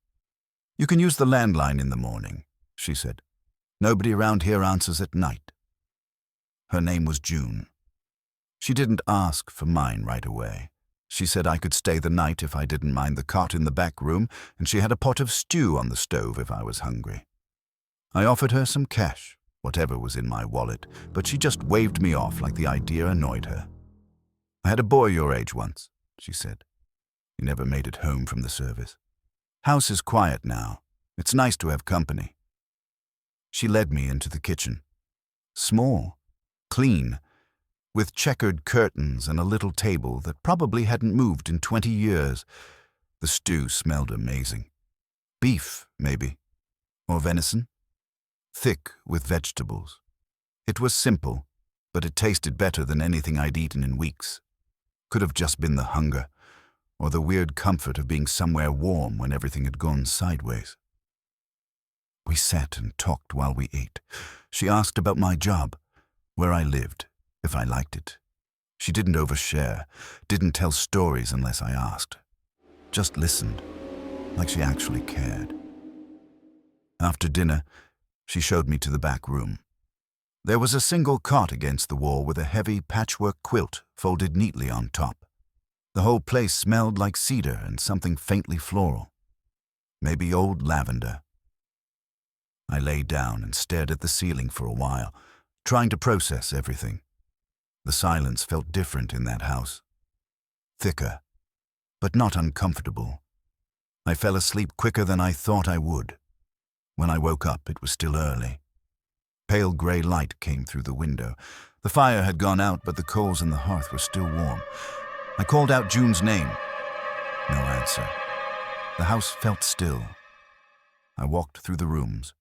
"You can use the landline in the morning," she said. "Nobody around here answers at night." Her name was June. She didn't ask for mine right away. She said I could stay the night if I didn't mind the cot in the back room, and she had a pot of stew on the stove if I was hungry. I offered her some cash, whatever was in my wallet, but she just waved me off like the idea annoyed her. "I had a boy your age once," she said. "He never made it home from the service. House is quiet now. It's nice to have company." She led me into the kitchen. Small, clean, with checkered curtains and a little table that probably hadn't moved in 20 years. The stew smelled amazing. Beef, maybe, or venison. Thick with vegetables. It was simple, but it tasted better than anything I'd eaten in weeks. Could have just been the hunger, or the weird comfort of being somewhere warm when everything had gone sideways. We sat and talked while we ate. She asked about my job, where I lived, if I liked it. She didn't overshare, didn't tell stories unless I asked. Just listened, like she actually cared. After dinner, she showed me to the back room. There was a single cot against the wall with a heavy patchwork quilt folded neatly on top. The whole place smelled like cedar and something faintly floral. Maybe old lavender. I lay down and stared at the ceiling for a while, trying to process everything. The silence felt different in that house. Thicker, but not uncomfortable. I fell asleep quicker than I thought I would. When I woke up, it was still early. Pale grey light came through the window. The fire had gone out, but the coals in the hearth were still warm. I called out June's name. No answer. The house felt still. I walked through the rooms.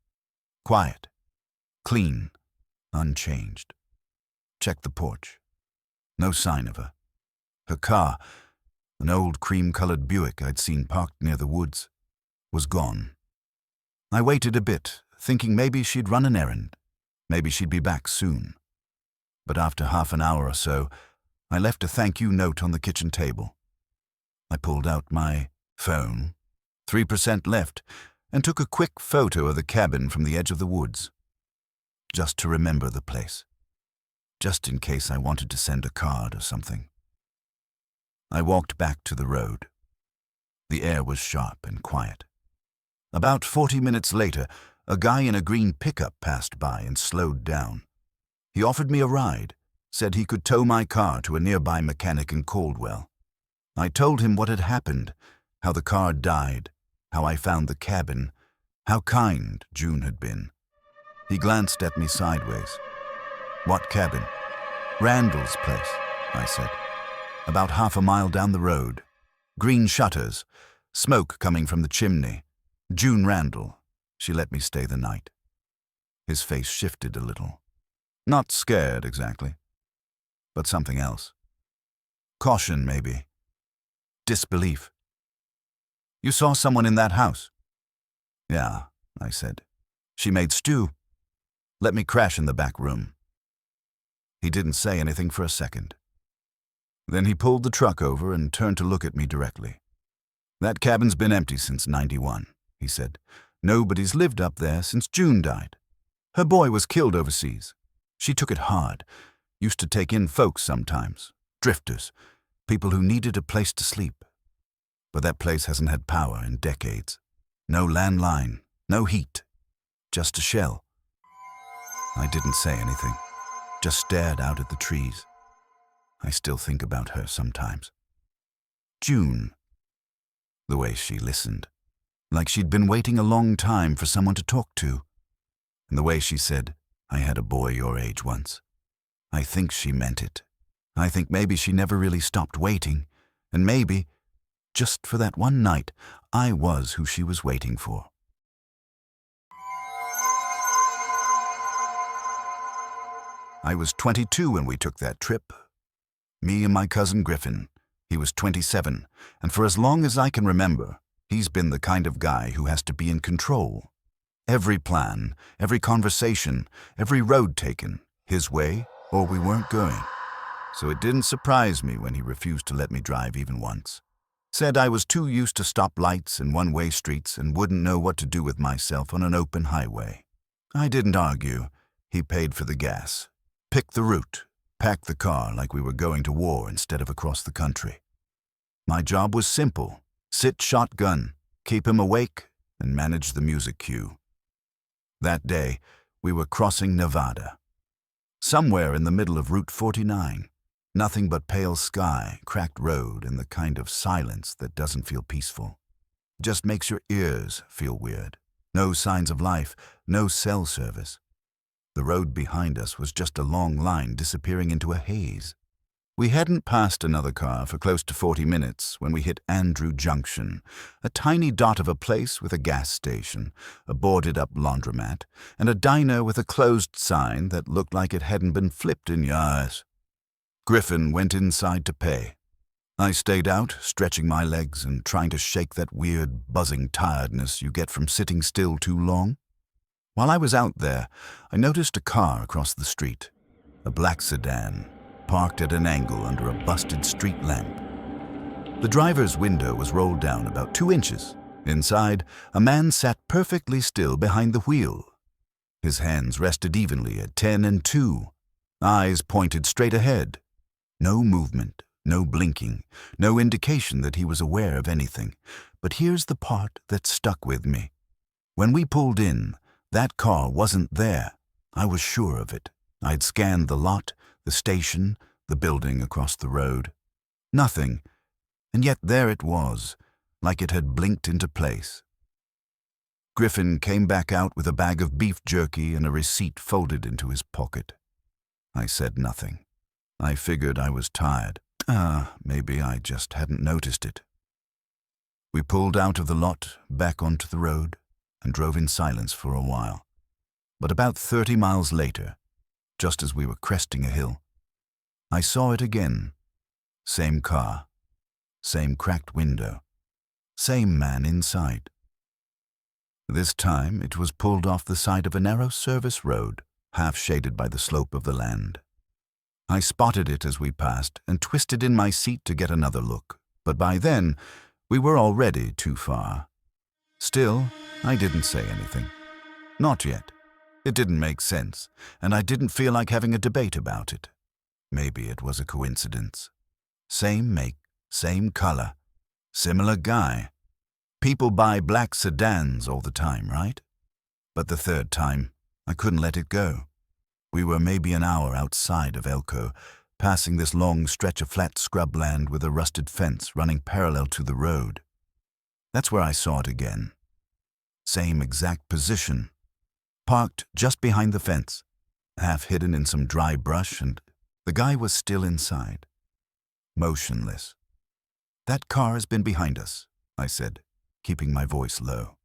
Quiet, clean, unchanged. Checked the porch. No sign of her. Her car, an old cream-colored Buick I'd seen parked near the woods, was gone. I waited a bit, thinking maybe she'd run an errand. Maybe she'd be back soon. But after half an hour or so, I left a thank-you note on the kitchen table. I pulled out my phone, 3% left, and took a quick photo of the cabin from the edge of the woods. Just to remember the place. Just in case I wanted to send a card or something. I walked back to the road. The air was sharp and quiet. About 40 minutes later, a guy in a green pickup passed by and slowed down. He offered me a ride, said he could tow my car to a nearby mechanic in Caldwell. I told him what had happened, how the car died, how I found the cabin, how kind June had been. He glanced at me sideways. "What cabin?" "Randall's place," I said. "About half a mile down the road. Green shutters, smoke coming from the chimney. June Randall. She let me stay the night." His face shifted a little. Not scared, exactly. But something else. Caution, maybe. Disbelief. "You saw someone in that house?" "Yeah," I said. "She made stew. Let me crash in the back room." He didn't say anything for a second. Then he pulled the truck over and turned to look at me directly. "That cabin's been empty since '91, he said. "Nobody's lived up there since June died. Her boy was killed overseas. She took it hard. Used to take in folks sometimes, drifters, people who needed a place to sleep. But that place hasn't had power in decades. No landline, no heat, just a shell." I didn't say anything, just stared out at the trees. I still think about her sometimes. June. The way she listened, like she'd been waiting a long time for someone to talk to. And the way she said, "I had a boy your age once." I think she meant it. I think maybe she never really stopped waiting, and maybe, just for that one night, I was who she was waiting for. I was 22 when we took that trip. Me and my cousin Griffin. He was 27, and for as long as I can remember, he's been the kind of guy who has to be in control. Every plan, every conversation, every road taken, his way or we weren't going. So it didn't surprise me when he refused to let me drive even once. Said I was too used to stoplights and one-way streets and wouldn't know what to do with myself on an open highway. I didn't argue. He paid for the gas, picked the route, packed the car like we were going to war instead of across the country. My job was simple: sit shotgun, keep him awake, and manage the music cue. That day, we were crossing Nevada. Somewhere in the middle of Route 49, nothing but pale sky, cracked road, and the kind of silence that doesn't feel peaceful. Just makes your ears feel weird. No signs of life, no cell service. The road behind us was just a long line disappearing into a haze. We hadn't passed another car for close to 40 minutes when we hit Andrew Junction, a tiny dot of a place with a gas station, a boarded-up laundromat, and a diner with a closed sign that looked like it hadn't been flipped in years. Griffin went inside to pay. I stayed out, stretching my legs and trying to shake that weird, buzzing tiredness you get from sitting still too long. While I was out there, I noticed a car across the street, a black sedan, parked at an angle under a busted street lamp. The driver's window was rolled down about 2 inches. Inside, a man sat perfectly still behind the wheel. His hands rested evenly at 10 and 2, eyes pointed straight ahead. No movement, no blinking, no indication that he was aware of anything. But here's the part that stuck with me. When we pulled in, that car wasn't there. I was sure of it. I'd scanned the lot, the station, the building across the road. Nothing, and yet there it was, like it had blinked into place. Griffin came back out with a bag of beef jerky and a receipt folded into his pocket. I said nothing. I figured I was tired. Maybe I just hadn't noticed it. We pulled out of the lot, back onto the road, and drove in silence for a while. But about 30 miles later, just as we were cresting a hill, I saw it again. Same car, same cracked window, same man inside. This time it was pulled off the side of a narrow service road, half shaded by the slope of the land. I spotted it as we passed and twisted in my seat to get another look, but by then we were already too far. Still, I didn't say anything. Not yet. It didn't make sense, and I didn't feel like having a debate about it. Maybe it was a coincidence. Same make, same color, similar guy. People buy black sedans all the time, right? But the third time, I couldn't let it go. We were maybe an hour outside of Elko, passing this long stretch of flat scrubland with a rusted fence running parallel to the road. That's where I saw it again. Same exact position. Parked just behind the fence, half hidden in some dry brush, and the guy was still inside. Motionless. "That car has been behind us," I said, keeping my voice low.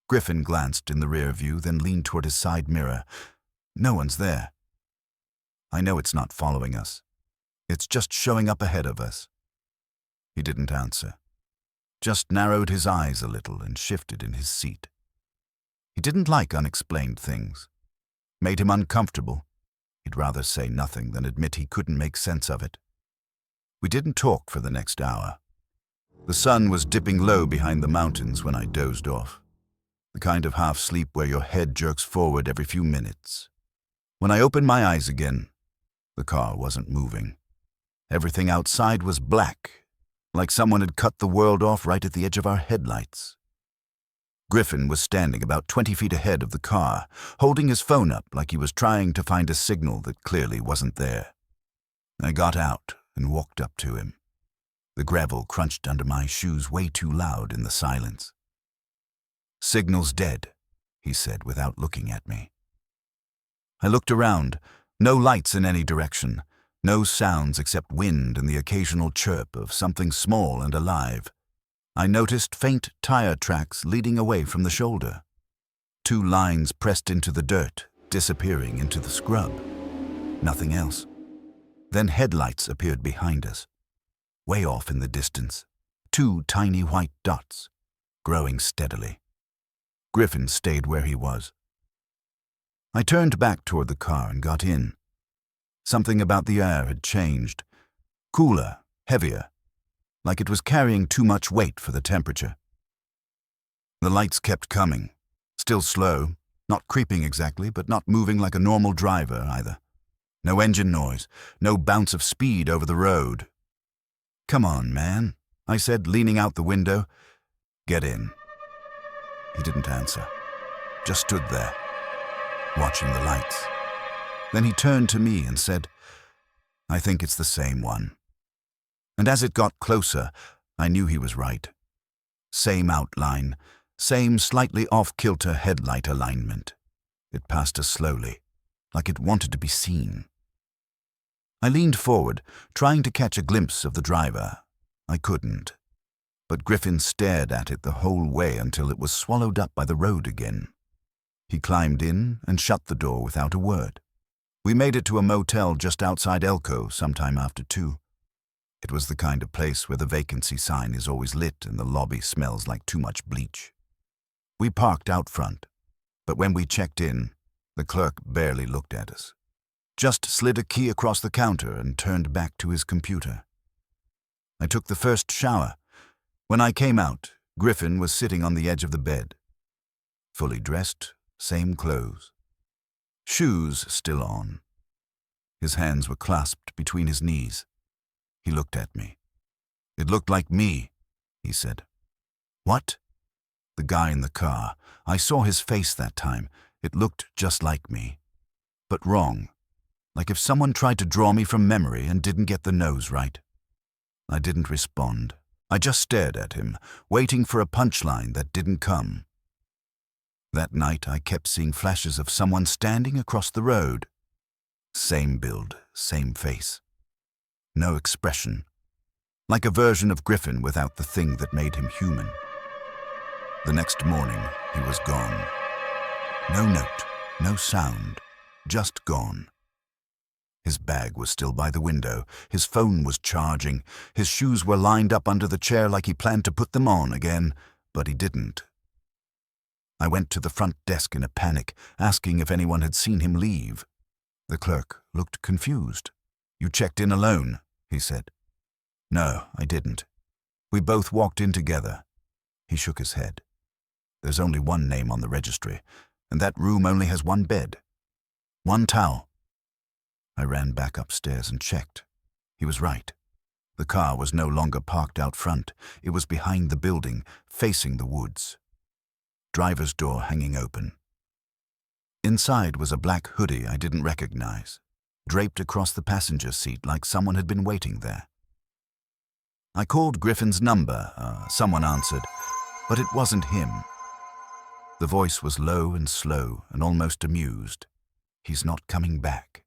Griffin glanced in the rear view, then leaned toward his side mirror. "No one's there." "I know it's not following us. It's just showing up ahead of us." He didn't answer. Just narrowed his eyes a little and shifted in his seat. He didn't like unexplained things. Made him uncomfortable. He'd rather say nothing than admit he couldn't make sense of it. We didn't talk for the next hour. The sun was dipping low behind the mountains when I dozed off. The kind of half-sleep where your head jerks forward every few minutes. When I opened my eyes again, the car wasn't moving. Everything outside was black, like someone had cut the world off right at the edge of our headlights. Griffin was standing about 20 feet ahead of the car, holding his phone up like he was trying to find a signal that clearly wasn't there. I got out and walked up to him. The gravel crunched under my shoes way too loud in the silence. "Signal's dead," he said without looking at me. I looked around. No lights in any direction. No sounds except wind and the occasional chirp of something small and alive. I noticed faint tire tracks leading away from the shoulder. 2 lines pressed into the dirt, disappearing into the scrub. Nothing else. Then headlights appeared behind us. Way off in the distance, 2 tiny white dots, growing steadily. Griffin stayed where he was. I turned back toward the car and got in. Something about the air had changed. Cooler, heavier, like it was carrying too much weight for the temperature. The lights kept coming, still slow, not creeping exactly, but not moving like a normal driver either. No engine noise, no bounce of speed over the road. "Come on, man," I said, leaning out the window. "Get in." He didn't answer, just stood there, watching the lights. Then he turned to me and said, "I think it's the same one." And as it got closer, I knew he was right. Same outline, same slightly off-kilter headlight alignment. It passed us slowly, like it wanted to be seen. I leaned forward, trying to catch a glimpse of the driver. I couldn't. But Griffin stared at it the whole way until it was swallowed up by the road again. He climbed in and shut the door without a word. We made it to a motel just outside Elko sometime after 2. It was the kind of place where the vacancy sign is always lit and the lobby smells like too much bleach. We parked out front, but when we checked in, the clerk barely looked at us. Just slid a key across the counter and turned back to his computer. I took the first shower. When I came out, Griffin was sitting on the edge of the bed. Fully dressed, same clothes. Shoes still on. His hands were clasped between his knees. He looked at me. "It looked like me," he said. "What?" "The guy in the car. I saw his face that time. It looked just like me. But wrong. Like if someone tried to draw me from memory and didn't get the nose right." I didn't respond. I just stared at him, waiting for a punchline that didn't come. That night I kept seeing flashes of someone standing across the road. Same build, same face. No expression. Like a version of Griffin without the thing that made him human. The next morning, he was gone. No note, no sound, just gone. His bag was still by the window. His phone was charging. His shoes were lined up under the chair like he planned to put them on again, but he didn't. I went to the front desk in a panic, asking if anyone had seen him leave. The clerk looked confused. "You checked in alone," he said. "No, I didn't. We both walked in together." He shook his head. "There's only one name on the registry, and that room only has one bed. One towel." I ran back upstairs and checked. He was right. The car was no longer parked out front. It was behind the building, facing the woods. Driver's door hanging open. Inside was a black hoodie I didn't recognize, draped across the passenger seat like someone had been waiting there. I called Griffin's number. Someone answered, but it wasn't him. The voice was low and slow and almost amused. "He's not coming back."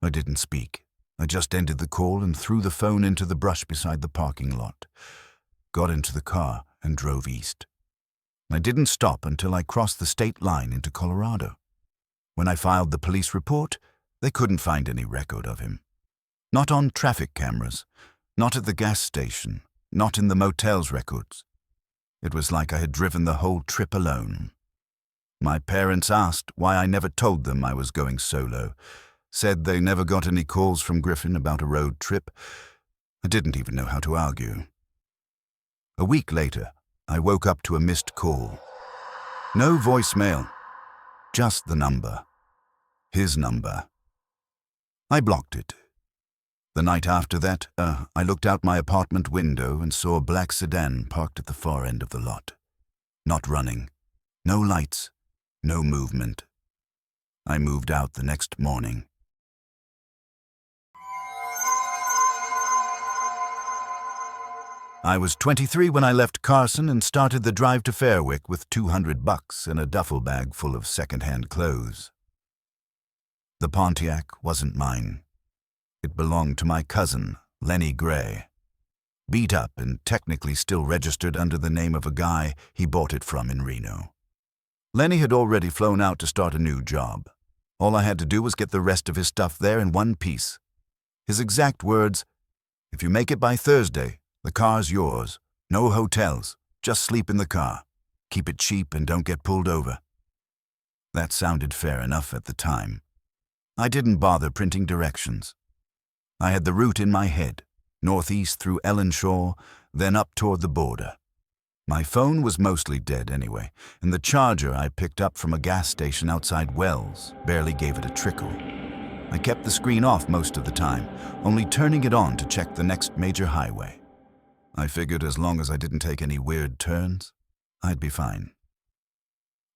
I didn't speak. I just ended the call and threw the phone into the brush beside the parking lot, got into the car and drove east. I didn't stop until I crossed the state line into Colorado. When I filed the police report, they couldn't find any record of him. Not on traffic cameras, not at the gas station, not in the motel's records. It was like I had driven the whole trip alone. My parents asked why I never told them I was going solo, said they never got any calls from Griffin about a road trip. I didn't even know how to argue. A week later, I woke up to a missed call. No voicemail, just the number. His number. I blocked it. The night after that, I looked out my apartment window and saw a black sedan parked at the far end of the lot. Not running. No lights. No movement. I moved out the next morning. I was 23 when I left Carson and started the drive to Fairwick with $200 and a duffel bag full of second-hand clothes. The Pontiac wasn't mine. It belonged to my cousin, Lenny Gray. Beat up and technically still registered under the name of a guy he bought it from in Reno. Lenny had already flown out to start a new job. All I had to do was get the rest of his stuff there in one piece. His exact words, "If you make it by Thursday, the car's yours. No hotels. Just sleep in the car. Keep it cheap and don't get pulled over." That sounded fair enough at the time. I didn't bother printing directions. I had the route in my head, northeast through Ellenshaw, then up toward the border. My phone was mostly dead anyway, and the charger I picked up from a gas station outside Wells barely gave it a trickle. I kept the screen off most of the time, only turning it on to check the next major highway. I figured as long as I didn't take any weird turns, I'd be fine.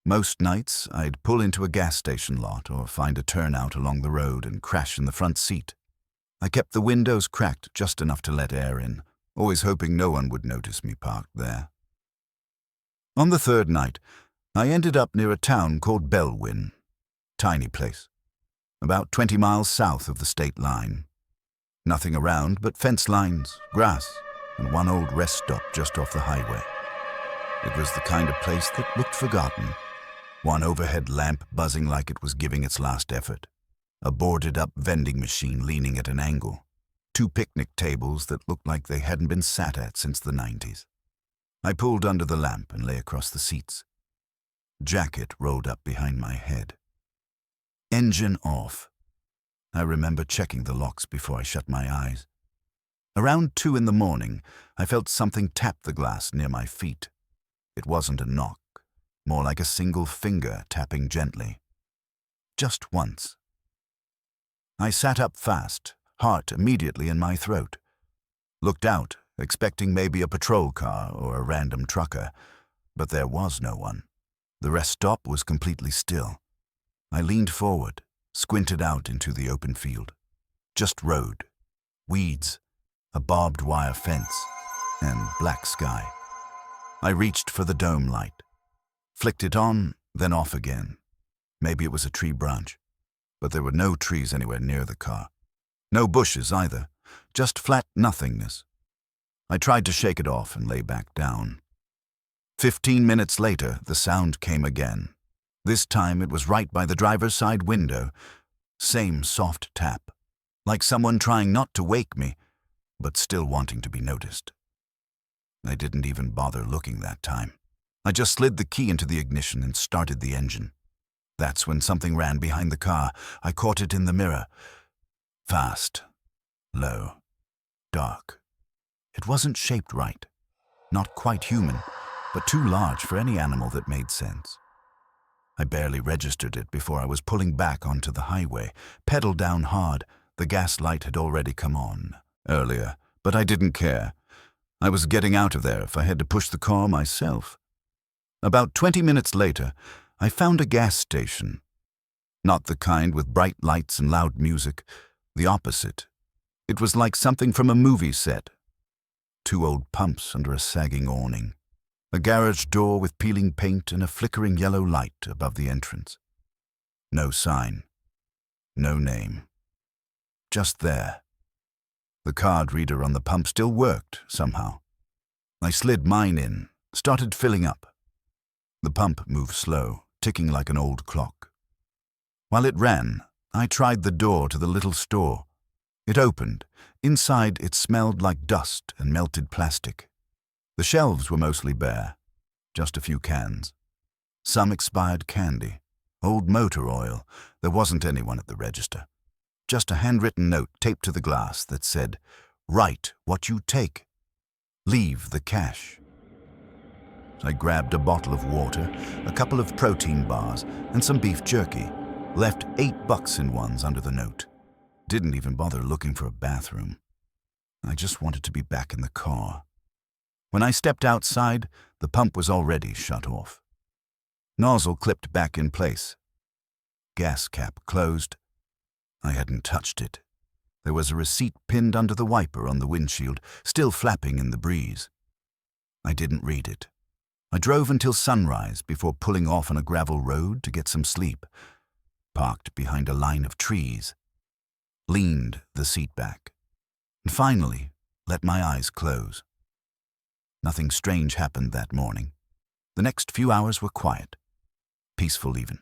Most nights, I'd pull into a gas station lot or find a turnout along the road and crash in the front seat. I kept the windows cracked just enough to let air in, always hoping no one would notice me parked there. On the third night, I ended up near a town called Bellwyn. Tiny place. About 20 miles south of the state line. Nothing around but fence lines, grass, and one old rest stop just off the highway. It was the kind of place that looked forgotten. One overhead lamp buzzing like it was giving its last effort. A boarded-up vending machine leaning at an angle. 2 picnic tables that looked like they hadn't been sat at since the 90s. I pulled under the lamp and lay across the seats. Jacket rolled up behind my head. Engine off. I remember checking the locks before I shut my eyes. Around 2 in the morning, I felt something tap the glass near my feet. It wasn't a knock, more like a single finger tapping gently. Just once. I sat up fast, heart immediately in my throat. Looked out, expecting maybe a patrol car or a random trucker, but there was no one. The rest stop was completely still. I leaned forward, squinted out into the open field. Just road, weeds, a barbed wire fence, and black sky. I reached for the dome light. Flicked it on, then off again. Maybe it was a tree branch, but there were no trees anywhere near the car. No bushes either, just flat nothingness. I tried to shake it off and lay back down. 15 minutes later, the sound came again. This time it was right by the driver's side window. Same soft tap, like someone trying not to wake me, but still wanting to be noticed. I didn't even bother looking that time. I just slid the key into the ignition and started the engine. That's when something ran behind the car. I caught it in the mirror. Fast, low, dark. It wasn't shaped right. Not quite human, but too large for any animal that made sense. I barely registered it before I was pulling back onto the highway, pedal down hard. The gas light had already come on earlier, but I didn't care. I was getting out of there if I had to push the car myself. About 20 minutes later, I found a gas station. Not the kind with bright lights and loud music. The opposite. It was like something from a movie set. 2 old pumps under a sagging awning. A garage door with peeling paint and a flickering yellow light above the entrance. No sign. No name. Just there. The card reader on the pump still worked, somehow. I slid mine in, started filling up. The pump moved slow, ticking like an old clock. While it ran, I tried the door to the little store. It opened. Inside, it smelled like dust and melted plastic. The shelves were mostly bare, just a few cans. Some expired candy, old motor oil. There wasn't anyone at the register. Just a handwritten note taped to the glass that said, "Write what you take. Leave the cash." I grabbed a bottle of water, a couple of protein bars, and some beef jerky. Left $8 in ones under the note. Didn't even bother looking for a bathroom. I just wanted to be back in the car. When I stepped outside, the pump was already shut off. Nozzle clipped back in place. Gas cap closed. I hadn't touched it. There was a receipt pinned under the wiper on the windshield, still flapping in the breeze. I didn't read it. I drove until sunrise before pulling off on a gravel road to get some sleep. Parked behind a line of trees. Leaned the seat back. And finally, let my eyes close. Nothing strange happened that morning. The next few hours were quiet. Peaceful even.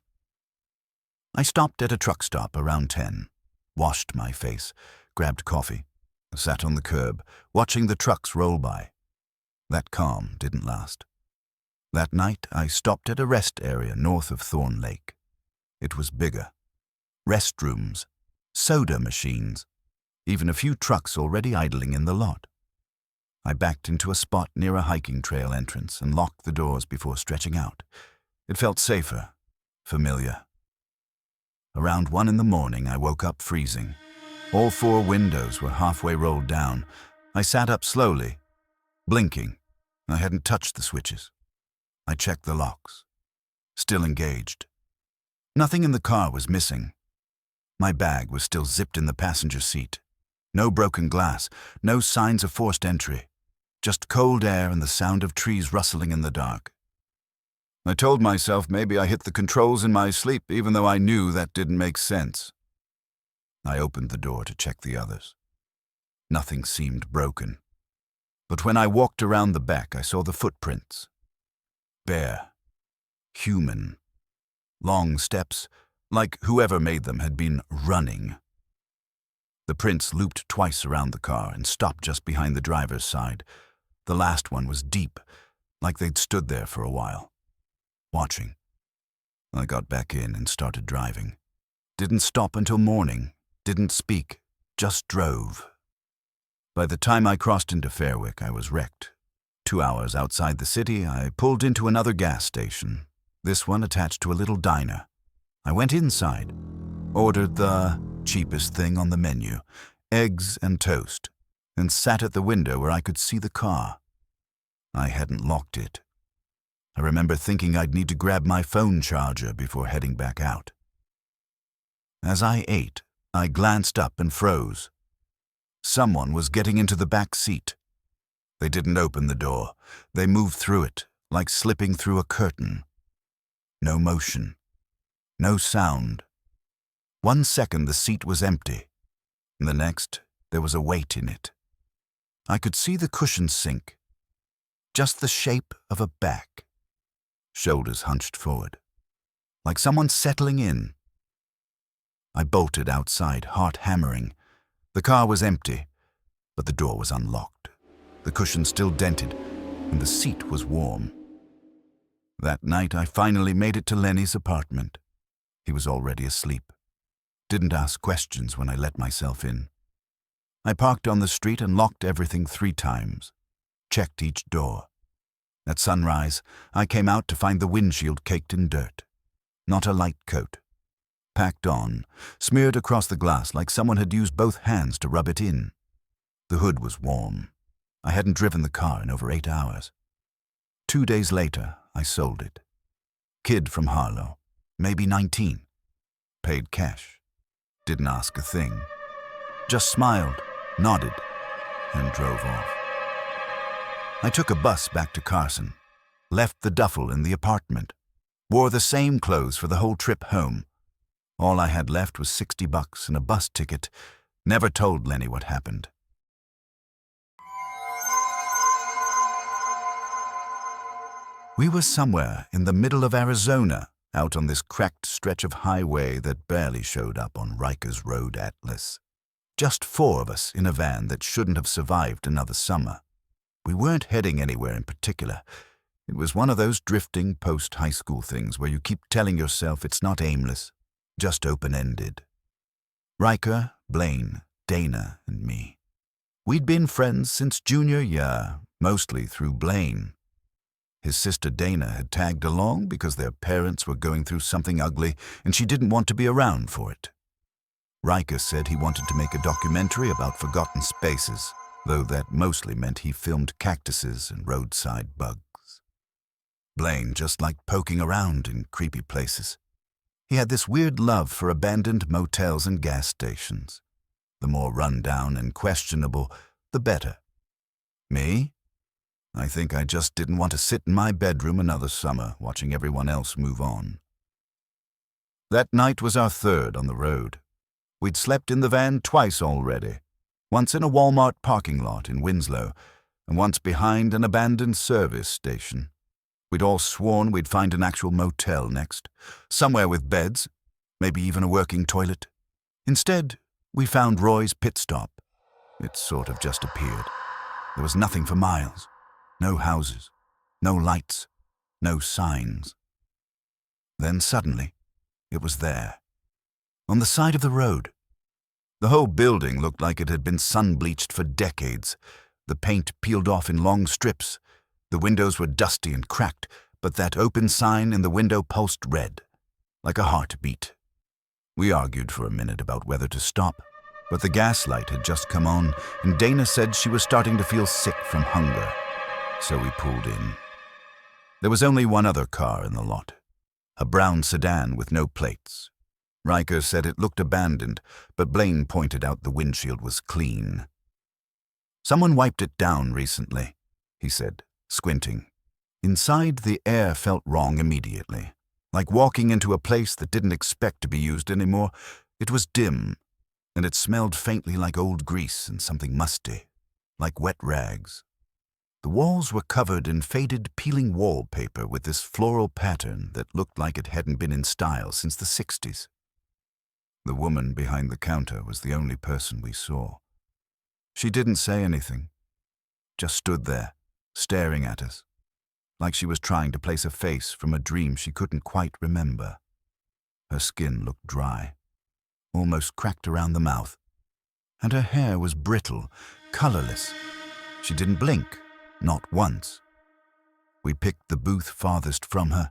I stopped at a truck stop around 10, washed my face, grabbed coffee, sat on the curb, watching the trucks roll by. That calm didn't last. That night, I stopped at a rest area north of Thorn Lake. It was bigger. Restrooms, soda machines, even a few trucks already idling in the lot. I backed into a spot near a hiking trail entrance and locked the doors before stretching out. It felt safer, familiar. Around 1 in the morning, I woke up freezing. All 4 windows were halfway rolled down. I sat up slowly, blinking. I hadn't touched the switches. I checked the locks. Still engaged. Nothing in the car was missing. My bag was still zipped in the passenger seat. No broken glass, no signs of forced entry. Just cold air and the sound of trees rustling in the dark. I told myself maybe I hit the controls in my sleep, even though I knew that didn't make sense. I opened the door to check the others. Nothing seemed broken. But when I walked around the back, I saw the footprints. Bare. Human. Long steps, like whoever made them had been running. The prints looped twice around the car and stopped just behind the driver's side. The last one was deep, like they'd stood there for a while, watching. I got back in and started driving. Didn't stop until morning, didn't speak, just drove. By the time I crossed into Fairwick, I was wrecked. 2 hours outside the city, I pulled into another gas station, this one attached to a little diner. I went inside, ordered the cheapest thing on the menu, eggs and toast, and sat at the window where I could see the car. I hadn't locked it. I remember thinking I'd need to grab my phone charger before heading back out. As I ate, I glanced up and froze. Someone was getting into the back seat. They didn't open the door. They moved through it, like slipping through a curtain. No motion. No sound. 1 second the seat was empty. And the next, there was a weight in it. I could see the cushions sink. Just the shape of a back. Shoulders hunched forward. Like someone settling in. I bolted outside, heart hammering. The car was empty, but the door was unlocked. The cushion still dented, and the seat was warm. That night, I finally made it to Lenny's apartment. He was already asleep. Didn't ask questions when I let myself in. I parked on the street and locked everything 3 times. Checked each door. At sunrise, I came out to find the windshield caked in dirt. Not a light coat. Packed on, smeared across the glass like someone had used both hands to rub it in. The hood was warm. I hadn't driven the car in over 8 hours. 2 days later, I sold it. Kid from Harlow, maybe 19. Paid cash. Didn't ask a thing. Just smiled, nodded, and drove off. I took a bus back to Carson. Left the duffel in the apartment. Wore the same clothes for the whole trip home. All I had left was $60 and a bus ticket. Never told Lenny what happened. We were somewhere in the middle of Arizona, out on this cracked stretch of highway that barely showed up on Riker's Road Atlas. Just 4 of us in a van that shouldn't have survived another summer. We weren't heading anywhere in particular. It was one of those drifting post-high school things where you keep telling yourself it's not aimless, just open-ended. Riker, Blaine, Dana, and me. We'd been friends since junior year, mostly through Blaine. His sister Dana had tagged along because their parents were going through something ugly and she didn't want to be around for it. Riker said he wanted to make a documentary about forgotten spaces, though that mostly meant he filmed cactuses and roadside bugs. Blaine just liked poking around in creepy places. He had this weird love for abandoned motels and gas stations. The more run-down and questionable, the better. Me? I think I just didn't want to sit in my bedroom another summer watching everyone else move on. That night was our third on the road. We'd slept in the van twice already, once in a Walmart parking lot in Winslow, and once behind an abandoned service station. We'd all sworn we'd find an actual motel next, somewhere with beds, maybe even a working toilet. Instead, we found Roy's pit stop. It sort of just appeared. There was nothing for miles. No houses, no lights, no signs. Then suddenly, it was there. On the side of the road. The whole building looked like it had been sun-bleached for decades. The paint peeled off in long strips. The windows were dusty and cracked, but that open sign in the window pulsed red, like a heartbeat. We argued for a minute about whether to stop, but the gas light had just come on, and Dana said she was starting to feel sick from hunger. So we pulled in. There was only one other car in the lot, a brown sedan with no plates. Riker said it looked abandoned, but Blaine pointed out the windshield was clean. Someone wiped it down recently, he said, squinting. Inside, the air felt wrong immediately, like walking into a place that didn't expect to be used anymore. It was dim, and it smelled faintly like old grease and something musty, like wet rags. The walls were covered in faded, peeling wallpaper with this floral pattern that looked like it hadn't been in style since the 60s. The woman behind the counter was the only person we saw. She didn't say anything, just stood there, staring at us, like she was trying to place a face from a dream she couldn't quite remember. Her skin looked dry, almost cracked around the mouth, and her hair was brittle, colorless. She didn't blink, not once. We picked the booth farthest from her.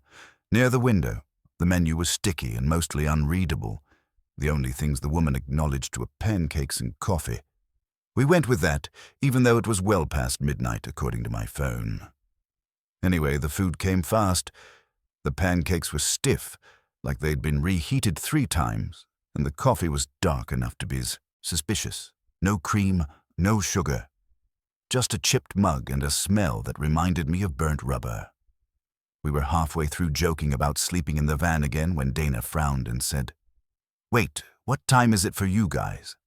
Near the window, the menu was sticky and mostly unreadable. The only things the woman acknowledged were pancakes and coffee. We went with that, even though it was well past midnight, according to my phone. Anyway, the food came fast. The pancakes were stiff, like they'd been reheated 3 times, and the coffee was dark enough to be suspicious. No cream, no sugar. Just a chipped mug and a smell that reminded me of burnt rubber. We were halfway through joking about sleeping in the van again when Dana frowned and said, "Wait, what time is it for you guys?"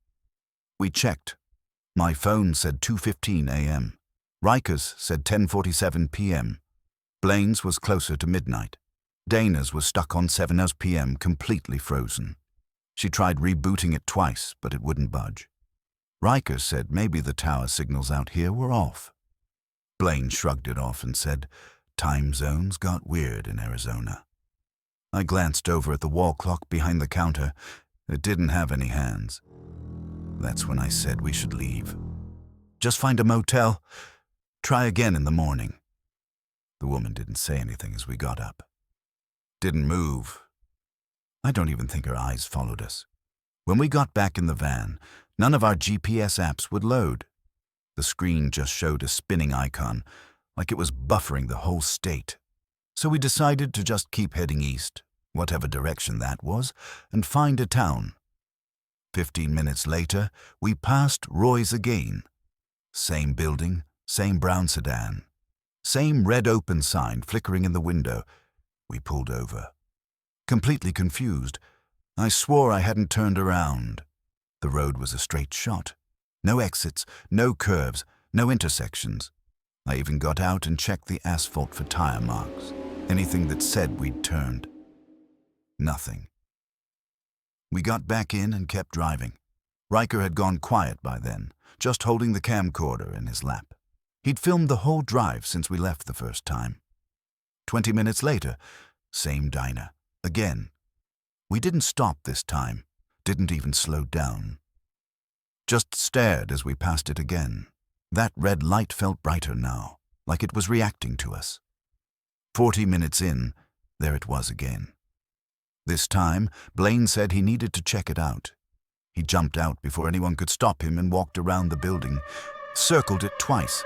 We checked. My phone said 2:15 a.m. Riker's said 10:47 p.m. Blaine's was closer to midnight. Dana's was stuck on 7 p.m., completely frozen. She tried rebooting it twice, but it wouldn't budge. Riker said maybe the tower signals out here were off. Blaine shrugged it off and said, "Time zones got weird in Arizona." I glanced over at the wall clock behind the counter. It didn't have any hands. That's when I said we should leave. Just find a motel. Try again in the morning. The woman didn't say anything as we got up. Didn't move. I don't even think her eyes followed us. When we got back in the van, none of our GPS apps would load. The screen just showed a spinning icon, like it was buffering the whole state. So we decided to just keep heading east, whatever direction that was, and find a town. 15 minutes later, we passed Roy's again. Same building, same brown sedan. Same red open sign flickering in the window. We pulled over. Completely confused, I swore I hadn't turned around. The road was a straight shot. No exits, no curves, no intersections. I even got out and checked the asphalt for tire marks. Anything that said we'd turned. Nothing. We got back in and kept driving. Riker had gone quiet by then, just holding the camcorder in his lap. He'd filmed the whole drive since we left the first time. 20 minutes later, same diner. Again. We didn't stop this time. didn't even slow down. Just stared as we passed it again. That red light felt brighter now, like it was reacting to us. 40 minutes in, there it was again. This time, Blaine said he needed to check it out. He jumped out before anyone could stop him and walked around the building, circled it twice,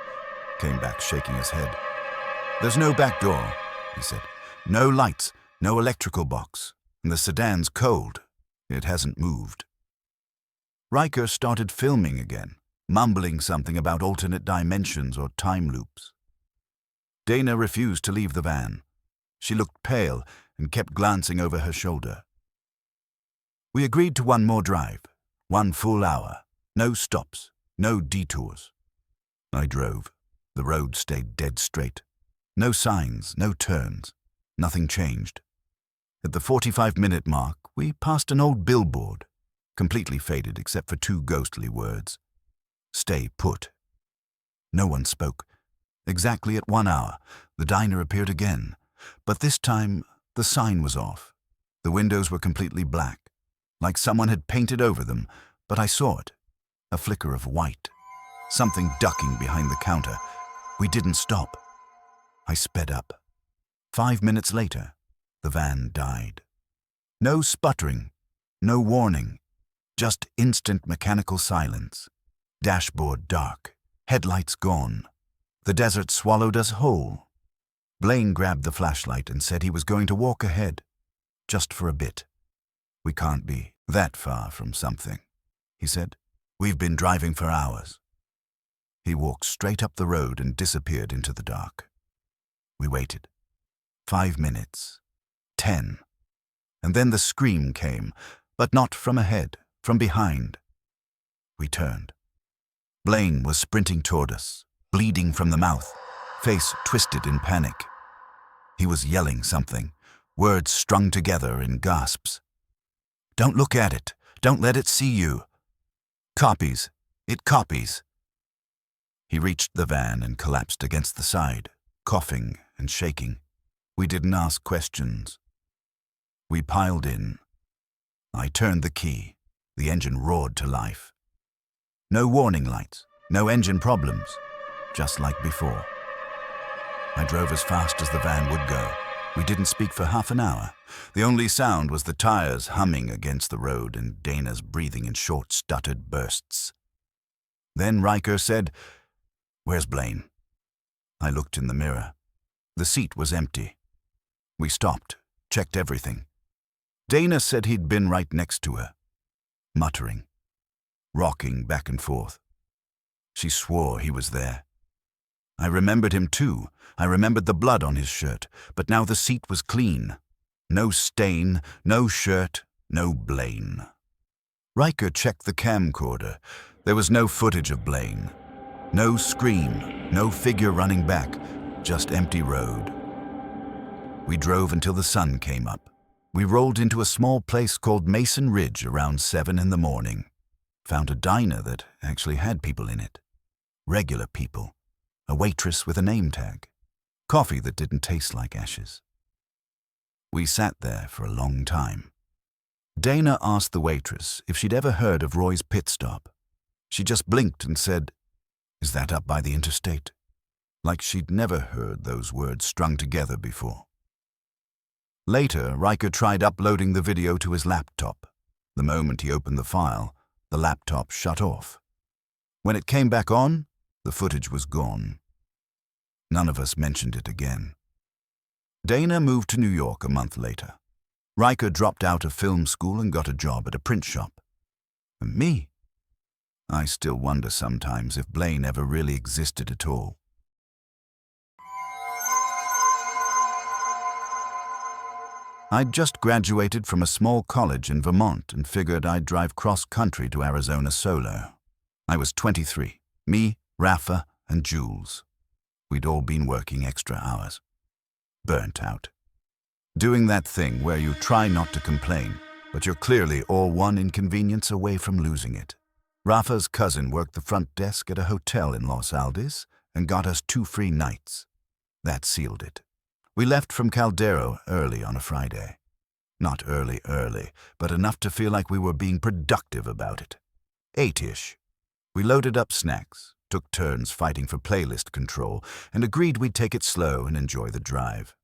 came back shaking his head. "There's no back door," he said. "No lights, no electrical box, and the sedan's cold. It hasn't moved." Riker started filming again, mumbling something about alternate dimensions or time loops. Dana refused to leave the van. She looked pale and kept glancing over her shoulder. We agreed to one more drive, 1 full hour, no stops, no detours. I drove. The road stayed dead straight. No signs, no turns. Nothing changed. At the 45-minute mark, we passed an old billboard, completely faded except for 2 ghostly words. "Stay put." No one spoke. Exactly at 1 hour, the diner appeared again, but this time the sign was off. The windows were completely black, like someone had painted over them, but I saw it. A flicker of white. Something ducking behind the counter. We didn't stop. I sped up. 5 minutes later, the van died. No sputtering, no warning, just instant mechanical silence. Dashboard dark, headlights gone. The desert swallowed us whole. Blaine grabbed the flashlight and said he was going to walk ahead, just for a bit. "We can't be that far from something," he said. "We've been driving for hours." He walked straight up the road and disappeared into the dark. We waited. 5 minutes. 10. And then the scream came, but not from ahead, from behind. We turned. Blaine was sprinting toward us, bleeding from the mouth, face twisted in panic. He was yelling something, words strung together in gasps. "Don't look at it. Don't let it see you. Copies. It copies." He reached the van and collapsed against the side, coughing and shaking. We didn't ask questions. We piled in. I turned the key. The engine roared to life. No warning lights, no engine problems, just like before. I drove as fast as the van would go. We didn't speak for half an hour. The only sound was the tires humming against the road and Dana's breathing in short, stuttered bursts. Then Riker said, "Where's Blaine?" I looked in the mirror. The seat was empty. We stopped, checked everything. Dana said he'd been right next to her, muttering, rocking back and forth. She swore he was there. I remembered him too. I remembered the blood on his shirt, but now the seat was clean. No stain, no shirt, no Blaine. Riker checked the camcorder. There was no footage of Blaine. No scream, no figure running back, just empty road. We drove until the sun came up. We rolled into a small place called Mason Ridge around 7 in the morning. Found a diner that actually had people in it. Regular people. A waitress with a name tag. Coffee that didn't taste like ashes. We sat there for a long time. Dana asked the waitress if she'd ever heard of Roy's Pit Stop. She just blinked and said, "Is that up by the interstate?" Like she'd never heard those words strung together before. Later, Riker tried uploading the video to his laptop. The moment he opened the file, the laptop shut off. When it came back on, the footage was gone. None of us mentioned it again. Dana moved to New York a month later. Riker dropped out of film school and got a job at a print shop. And me? I still wonder sometimes if Blaine ever really existed at all. I'd just graduated from a small college in Vermont and figured I'd drive cross-country to Arizona solo. I was 23. Me, Rafa, and Jules. We'd all been working extra hours. Burnt out. Doing that thing where you try not to complain, but you're clearly all one inconvenience away from losing it. Rafa's cousin worked the front desk at a hotel in Los Aldes and got us 2 free nights. That sealed it. We left from Caldero early on a Friday. Not early, but enough to feel like we were being productive about it. 8-ish. We loaded up snacks, took turns fighting for playlist control, and agreed we'd take it slow and enjoy the drive.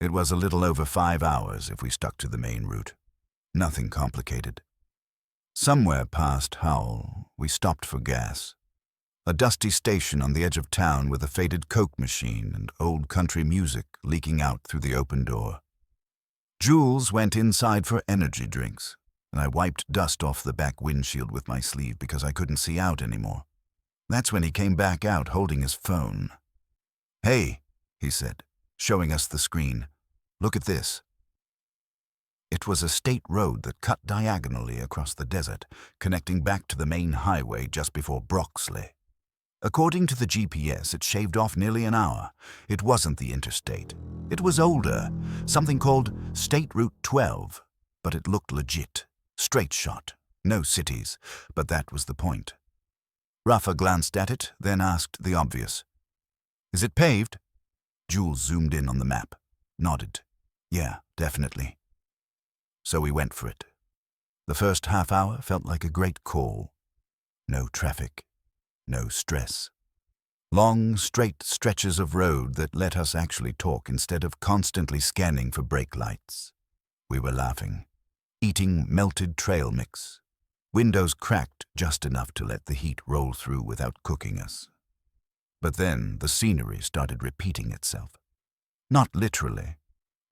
It was a little over 5 hours if we stuck to the main route. Nothing complicated. Somewhere past Howell, we stopped for gas. A dusty station on the edge of town with a faded Coke machine and old country music leaking out through the open door. Jules went inside for energy drinks, and I wiped dust off the back windshield with my sleeve because I couldn't see out anymore. That's when he came back out holding his phone. "Hey," he said, showing us the screen. "Look at this." It was a state road that cut diagonally across the desert, connecting back to the main highway just before Broxley. According to the GPS, it shaved off nearly an hour. It wasn't the interstate. It was older, something called State Route 12, but it looked legit. Straight shot, no cities, but that was the point. Rafa glanced at it, then asked the obvious. "Is it paved?" Jules zoomed in on the map, nodded. "Yeah, definitely." So we went for it. The first half hour felt like a great call. No traffic. No stress. Long, straight stretches of road that let us actually talk instead of constantly scanning for brake lights. We were laughing, eating melted trail mix. Windows cracked just enough to let the heat roll through without cooking us. But then the scenery started repeating itself. Not literally,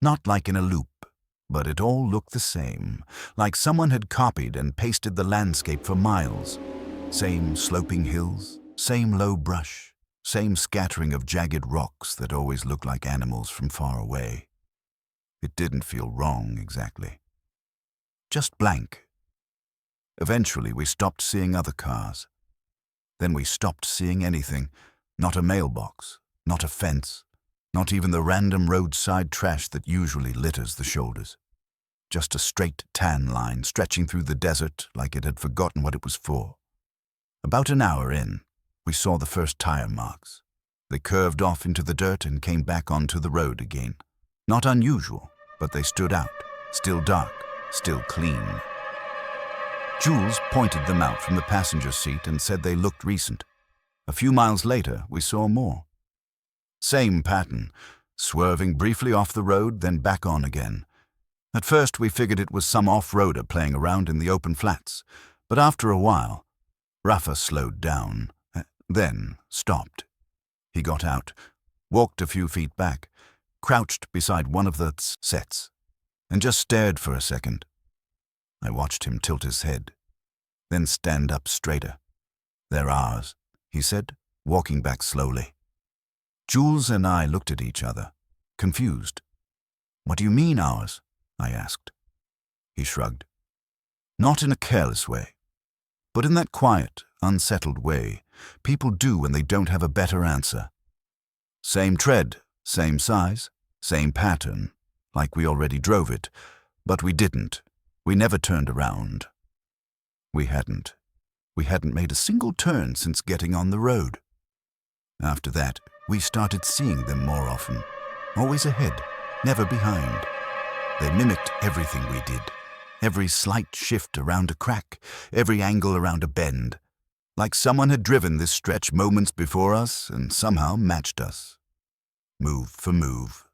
not like in a loop, but it all looked the same, like someone had copied and pasted the landscape for miles. Same sloping hills, same low brush, same scattering of jagged rocks that always looked like animals from far away. It didn't feel wrong exactly. Just blank. Eventually we stopped seeing other cars. Then we stopped seeing anything. Not a mailbox, not a fence, not even the random roadside trash that usually litters the shoulders. Just a straight tan line stretching through the desert like it had forgotten what it was for. About an hour in, we saw the first tire marks. They curved off into the dirt and came back onto the road again. Not unusual, but they stood out, still dark, still clean. Jules pointed them out from the passenger seat and said they looked recent. A few miles later, we saw more. Same pattern, swerving briefly off the road, then back on again. At first, we figured it was some off-roader playing around in the open flats, but after a while, Rafa slowed down, then stopped. He got out, walked a few feet back, crouched beside one of the sets, and just stared for a second. I watched him tilt his head, then stand up straighter. "They're ours," he said, walking back slowly. Jules and I looked at each other, confused. "What do you mean ours?" I asked. He shrugged. "Not in a careless way, but in that quiet, unsettled way people do when they don't have a better answer. Same tread, same size, same pattern, like we already drove it, but we didn't. We never turned around. We hadn't. We hadn't made a single turn since getting on the road. After that, we started seeing them more often, always ahead, never behind. They mimicked everything we did. Every slight shift around a crack, every angle around a bend. Like someone had driven this stretch moments before us and somehow matched us. Move for move.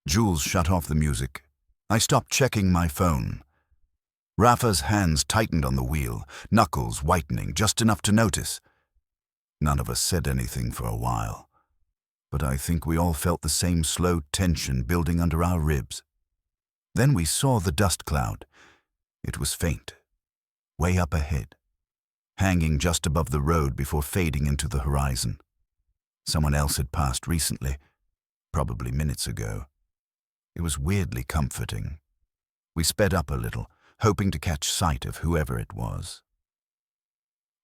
Jules shut off the music. I stopped checking my phone. Rafa's hands tightened on the wheel, knuckles whitening just enough to notice. None of us said anything for a while, but I think we all felt the same slow tension building under our ribs. Then we saw the dust cloud. It was faint, way up ahead, hanging just above the road before fading into the horizon. Someone else had passed recently, probably minutes ago. It was weirdly comforting. We sped up a little, hoping to catch sight of whoever it was.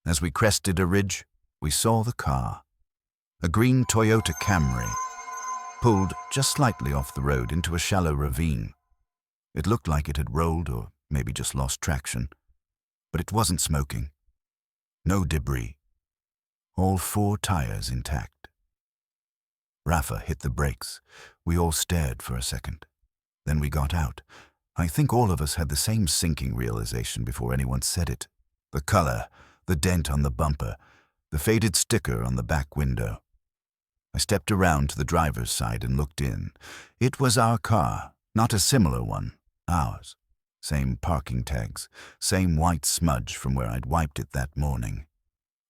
As we crested a ridge, we saw the car. A green Toyota Camry, pulled just slightly off the road into a shallow ravine. It looked like it had rolled or maybe just lost traction, but it wasn't smoking. No debris. All 4 tires intact. Rafa hit the brakes. We all stared for a second. Then we got out. I think all of us had the same sinking realization before anyone said it. The color, the dent on the bumper, the faded sticker on the back window. I stepped around to the driver's side and looked in. It was our car, not a similar one, ours. Same parking tags, same white smudge from where I'd wiped it that morning.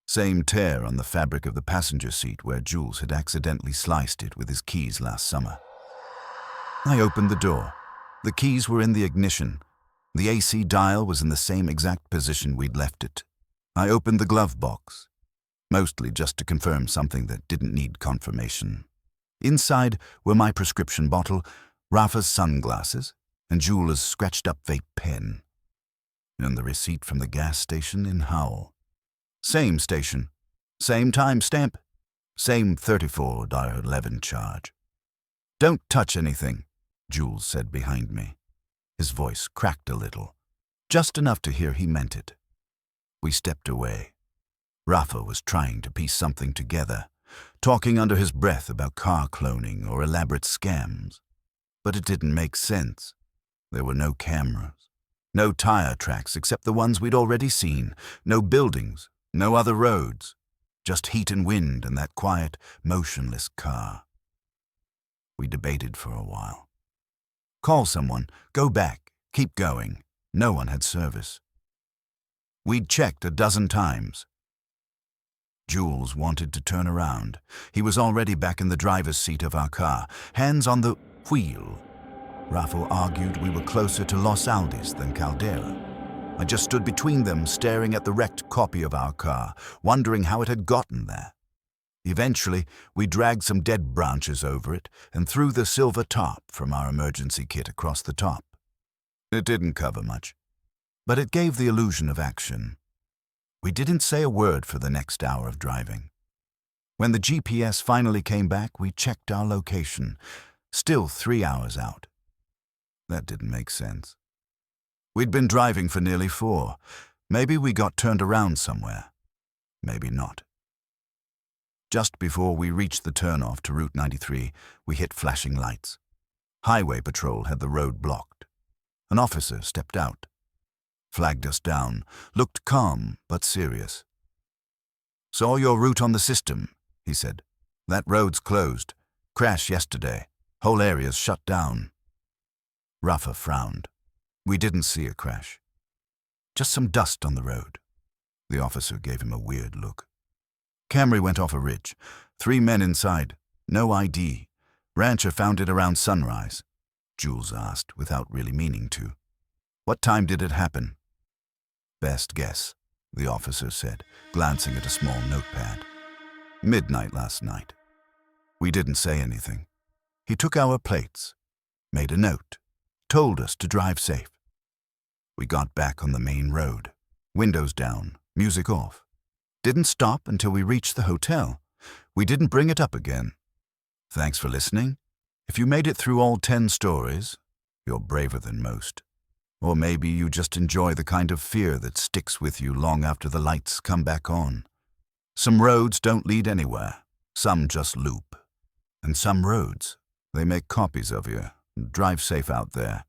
Same tear on the fabric of the passenger seat where Jules had accidentally sliced it with his keys last summer. I opened the door. The keys were in the ignition. The AC dial was in the same exact position we'd left it. I opened the glove box, mostly just to confirm something that didn't need confirmation. Inside were my prescription bottle, Rafa's sunglasses, and Jules' scratched-up vape pen. And the receipt from the gas station in Howell. Same station, same time stamp, same $34.11 charge. "Don't touch anything," Jules said behind me. His voice cracked a little, just enough to hear he meant it. We stepped away. Rafa was trying to piece something together, talking under his breath about car cloning or elaborate scams. But it didn't make sense. There were no cameras, no tire tracks except the ones we'd already seen, no buildings, no other roads, just heat and wind and that quiet, motionless car. We debated for a while. Call someone, go back, keep going. No one had service. We'd checked a dozen times. Jules wanted to turn around. He was already back in the driver's seat of our car, hands on the wheel. Rafa argued we were closer to Los Aldes than Caldera. I just stood between them, staring at the wrecked copy of our car, wondering how it had gotten there. Eventually, we dragged some dead branches over it and threw the silver top from our emergency kit across the top. It didn't cover much, but it gave the illusion of action. We didn't say a word for the next hour of driving. When the GPS finally came back, we checked our location, still 3 hours out. That didn't make sense. We'd been driving for nearly 4. Maybe we got turned around somewhere. Maybe not. Just before we reached the turnoff to Route 93, we hit flashing lights. Highway patrol had the road blocked. An officer stepped out, flagged us down, looked calm but serious. "Saw your route on the system," he said. "That road's closed. Crash yesterday. Whole area's shut down." Rafa frowned. We didn't see a crash. Just some dust on the road. The officer gave him a weird look. Camry went off a ridge. 3 men inside. No ID. Rancher found it around sunrise. Jules asked, without really meaning to. "What time did it happen?" "Best guess," the officer said, glancing at a small notepad. "Midnight last night." We didn't say anything. He took our plates, made a note, told us to drive safe. We got back on the main road, windows down, music off. Didn't stop until we reached the hotel. We didn't bring it up again. Thanks for listening. If you made it through all 10 stories, you're braver than most. Or maybe you just enjoy the kind of fear that sticks with you long after the lights come back on. Some roads don't lead anywhere. Some just loop. And some roads, they make copies of you. Drive safe out there.